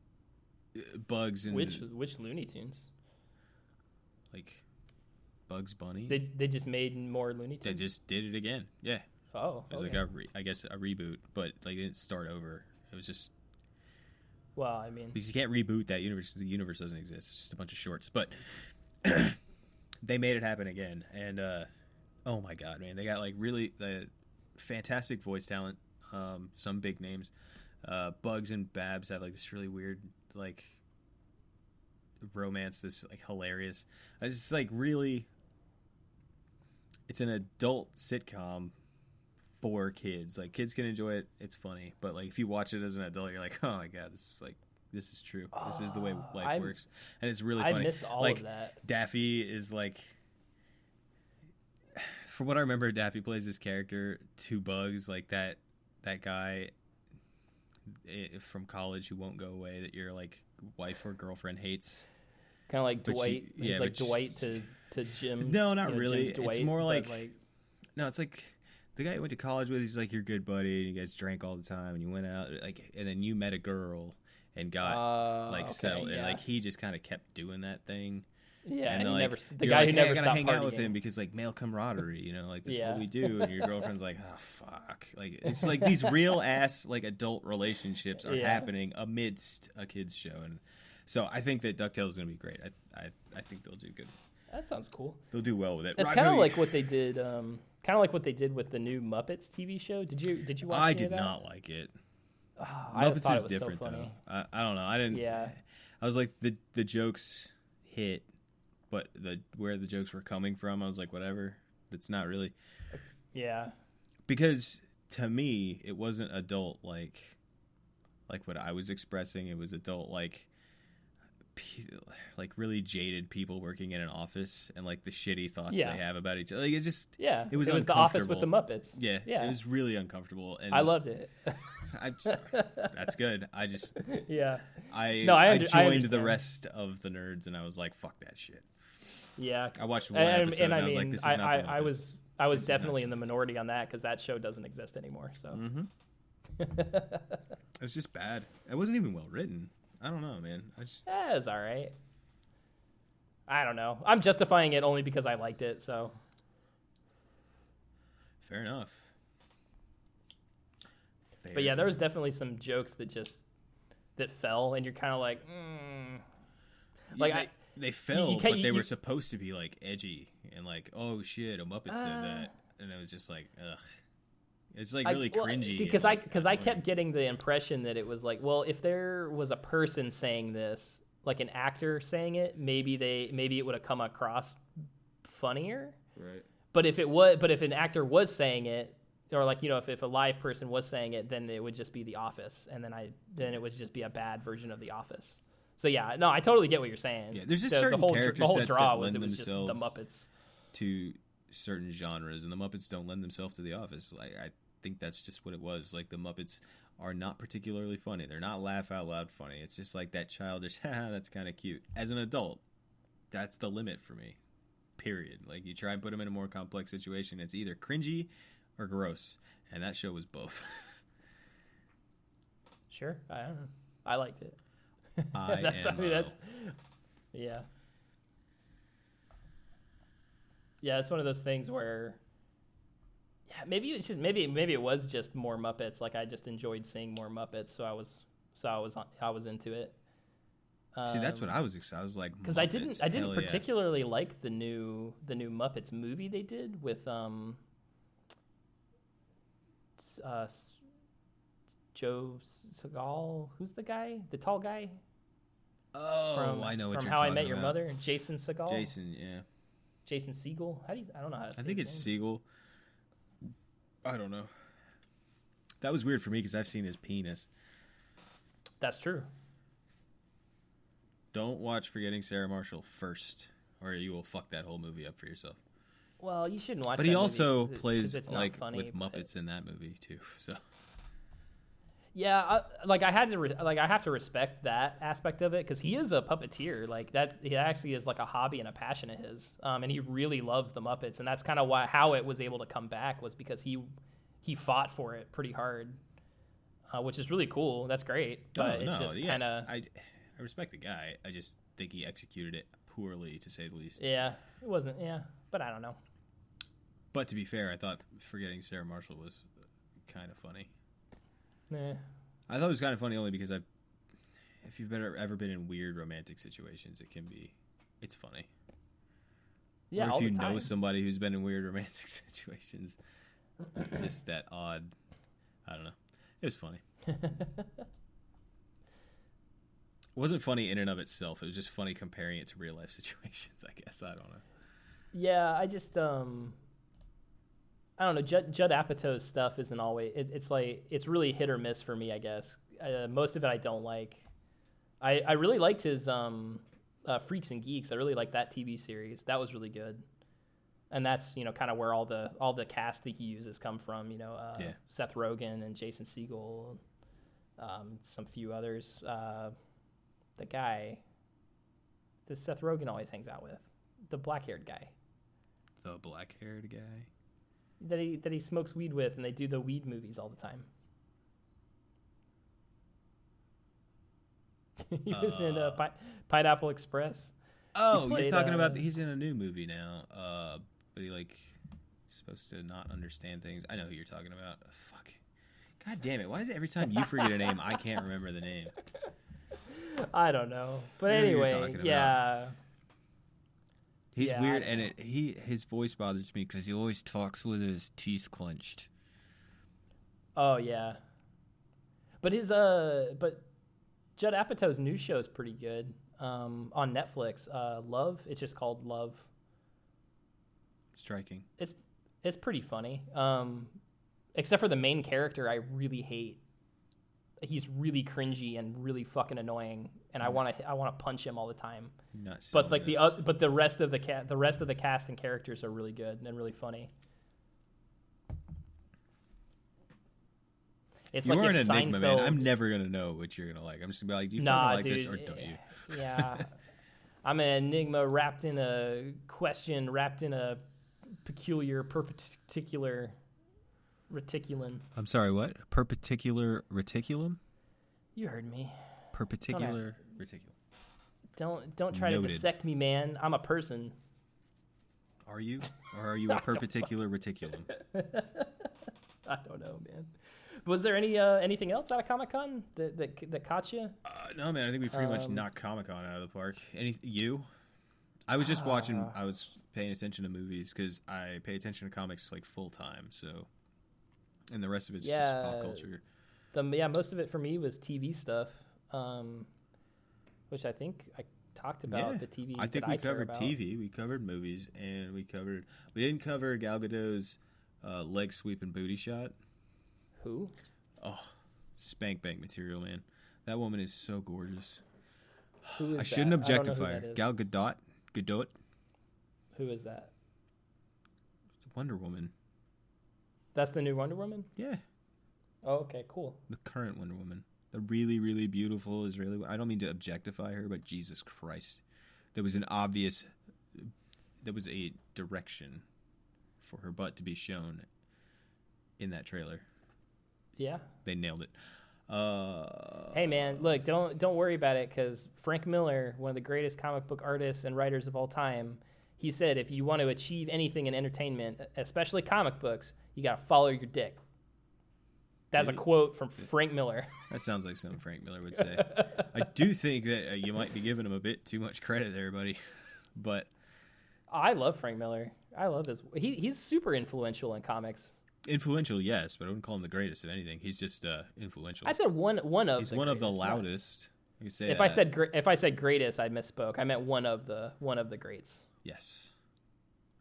Bugs and... Which Looney Tunes? Like, Bugs Bunny. They just made more Looney Tunes? They just did it again, yeah. Oh, it was like, I guess, a reboot, but, like, they didn't start over. It was just... Well, I mean... Because you can't reboot that universe. The universe doesn't exist. It's just a bunch of shorts. But they made it happen again. And, oh my God, man. They got, like, really fantastic voice talent. Some big names. Bugs and Babs have, like, this really weird, like, romance that's, like, hilarious. It's just, like, really... It's an adult sitcom for kids. Like kids can enjoy it, it's funny, but like if you watch it as an adult, you're like, oh my God, this is true. This is the way life works, and it's really funny. I missed all of that. Daffy is like, from what I remember, Daffy plays this character to Bugs, like that guy from college who won't go away, that your like wife or girlfriend hates. Kind of like Dwight. He's like Dwight to Jim. No, not really. It's more like no, it's like the guy you went to college with. He's like your good buddy, and you guys drank all the time, and you went out, like, and then you met a girl and got settled, and like he just kind of kept doing that thing. Yeah, and he like, the guy who never stopped hang partying out with him because like male camaraderie, you know, like this is what we do, and your girlfriend's like, oh fuck, like it's like these real ass like adult relationships are happening amidst a kids show, and so I think that DuckTales is gonna be great. I think they'll do good. That sounds cool. They'll do well with it. It's kind of like what they did. Kind of like what they did with the new Muppets TV show. Did you watch? I did not like it. Muppets is different though. I don't know. I didn't. Yeah. I was like the jokes hit, but where the jokes were coming from, I was like, whatever. That's not really. Yeah. Because to me, it wasn't adult like what I was expressing. It was adult like really jaded people working in an office and like the shitty thoughts they have about each other. Like it just it was The Office with the Muppets. Yeah, it was really uncomfortable, and I loved it. That's good. I just I joined the rest of the nerds, and I was like, fuck that shit. Yeah, I watched one episode, and I was like, this is not the Muppets. I was definitely in the minority on that because that show doesn't exist anymore. So it was just bad. It wasn't even well written. I don't know, man. It's all right. I don't know. I'm justifying it only because I liked it, so. Fair enough. But yeah, there was definitely some jokes that just that fell, and you're kind of like, like they fell, but they were supposed to be like edgy and like, oh shit, a Muppet said that, and it was just like, ugh. It's like really cringy. See, because I kept getting the impression that it was like, well, if there was a person saying this, like an actor saying it, maybe it would have come across funnier. Right. But if an actor was saying it, or like, you know, if a live person was saying it, then it would just be The Office, and then it would just be a bad version of The Office. So yeah, no, I totally get what you're saying. Yeah, there's just certain character the whole sets draw that was lend it was just the Muppets to certain genres, and the Muppets don't lend themselves to The Office. Like, I think that's just what it was. Like, the Muppets are not particularly funny. They're not laugh out loud funny. It's just like that childish, haha, that's kind of cute. As an adult, that's the limit for me. Period. Like, you try and put them in a more complex situation, it's either cringy or gross, and that show was both. Sure, I don't know. I liked it. Yeah. Yeah, it's one of those things where, yeah, maybe it was just more Muppets. Like, I just enjoyed seeing more Muppets, so I was into it. See, that's what I was excited. I was like, because I didn't particularly like the new Muppets movie they did with Joe Segal. Who's the guy? The tall guy? Oh, I know what you're talking about. From How I Met Your Mother, Jason Segal. Jason, yeah. Jason Segel. I don't know how to say I think his it's name. Segel. I don't know. That was weird for me because I've seen his penis. That's true. Don't watch Forgetting Sarah Marshall first, or you will fuck that whole movie up for yourself. Well, you shouldn't watch. But that he also movie plays it's like funny, with Muppets in that movie too. So. Yeah, I have to respect that aspect of it because he is a puppeteer. Like that, he actually is like a hobby and a passion of his, and he really loves the Muppets, and that's kind of how it was able to come back was because he fought for it pretty hard, which is really cool. That's great, but it's just kind of. I respect the guy. I just think he executed it poorly, to say the least. Yeah, it wasn't. Yeah, but I don't know. But to be fair, I thought Forgetting Sarah Marshall was kind of funny. Nah. I thought it was kind of funny only because if you've ever been in weird romantic situations, it's funny. Yeah, or if you know somebody who's been in weird romantic situations, just that odd. I don't know. It was funny. It wasn't funny in and of itself. It was just funny comparing it to real life situations, I guess. I don't know. Yeah, I just I don't know. Judd Apatow's stuff isn't always. It's like it's really hit or miss for me, I guess. Most of it I don't like. I really liked his Freaks and Geeks. I really liked that TV series. That was really good. And that's kind of where all the cast that he uses come from. Seth Rogen and Jason Segel, some few others. The guy that Seth Rogen always hangs out with, the black-haired guy. The black-haired guy. That he smokes weed with, and they do the weed movies all the time. He was in Pineapple Express. Oh, you're talking about he's in a new movie now. But he supposed to not understand things. I know who you're talking about. Fuck. God damn it! Why is it every time you forget a name, I can't remember the name? I don't know. But anyway, yeah. He's weird, and his voice bothers me because he always talks with his teeth clenched. Oh yeah, but Judd Apatow's new show is pretty good on Netflix. Love, it's just called Love. Striking. It's pretty funny, except for the main character. I really hate. He's really cringy and really fucking annoying, and I want to punch him all the time. But like the rest of the cast and characters are really good and really funny. It's you're like an enigma, man. I'm Seinfeld... never gonna know what you're gonna like. I'm just gonna be like, do you like this or don't you? Yeah, I'm an enigma wrapped in a question, wrapped in a peculiar, perpendicular reticulum. I'm sorry, what? Perpendicular reticulum? You heard me. Perpendicular reticulum. Don't try to dissect me, man. I'm a person. Are you? Or are you a perpendicular reticulum? I don't know, man. Was there anything else out of Comic-Con that caught you? No, man. I think we pretty much knocked Comic-Con out of the park. You? I was just watching. I was paying attention to movies because I pay attention to comics like full time. So, and the rest of it's just pop culture. Most of it for me was TV stuff, which I think I talked about the TV. I think we covered TV, we covered movies, and we didn't cover Gal Gadot's leg sweep and booty shot. Who? Oh, spank bank material, man. That woman is so gorgeous. Who is I shouldn't objectify her. That is. Gal Gadot. Who is that? Wonder Woman. That's the new Wonder Woman? Yeah. Oh, okay, cool. The current Wonder Woman. The really, really beautiful Israeli. I don't mean to objectify her, but Jesus Christ. There was a direction for her butt to be shown in that trailer. Yeah. They nailed it. Hey, man, look, don't worry about it, because Frank Miller, one of the greatest comic book artists and writers of all time, he said if you want to achieve anything in entertainment, especially comic books, you got to follow your dick. That's a quote from Frank Miller. That sounds like something Frank Miller would say. I do think that you might be giving him a bit too much credit there, buddy. But I love Frank Miller. I love his. He's super influential in comics. Influential, yes, but I wouldn't call him the greatest at anything. He's just influential. I said one of. He's the one greatest, of the loudest. If I said greatest, I misspoke. I meant one of the greats. Yes,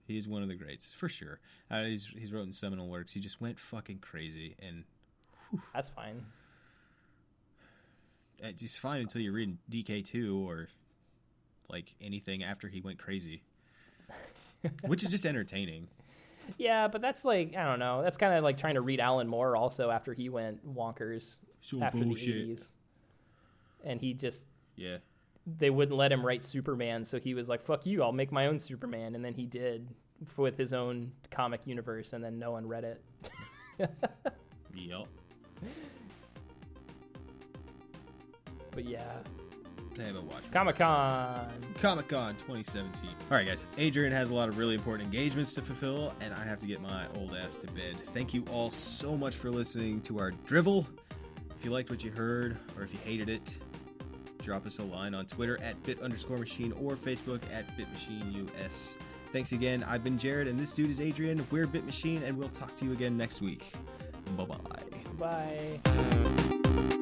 he is one of the greats for sure. He's wrote in seminal works. He just went fucking crazy, and that's fine. It's fine until you're reading DK2 or like anything after he went crazy, which is just entertaining. Yeah, but that's like, I don't know. That's kind of like trying to read Alan Moore also after he went wonkers after bullshit. The 80s. And he just... Yeah. They wouldn't let him write Superman, so he was like, fuck you, I'll make my own Superman. And then he did with his own comic universe, and then no one read it. Yep. But yeah. I haven't watched Comic-Con 2017. All right, guys. Adrian has a lot of really important engagements to fulfill, and I have to get my old ass to bed. Thank you all so much for listening to our drivel. If you liked what you heard, or if you hated it, drop us a line on Twitter at @bit_machine or Facebook at BITmachineUS. Thanks again. I've been Jared, and this dude is Adrian. We're BITmachine, and we'll talk to you again next week. Bye-bye. Bye.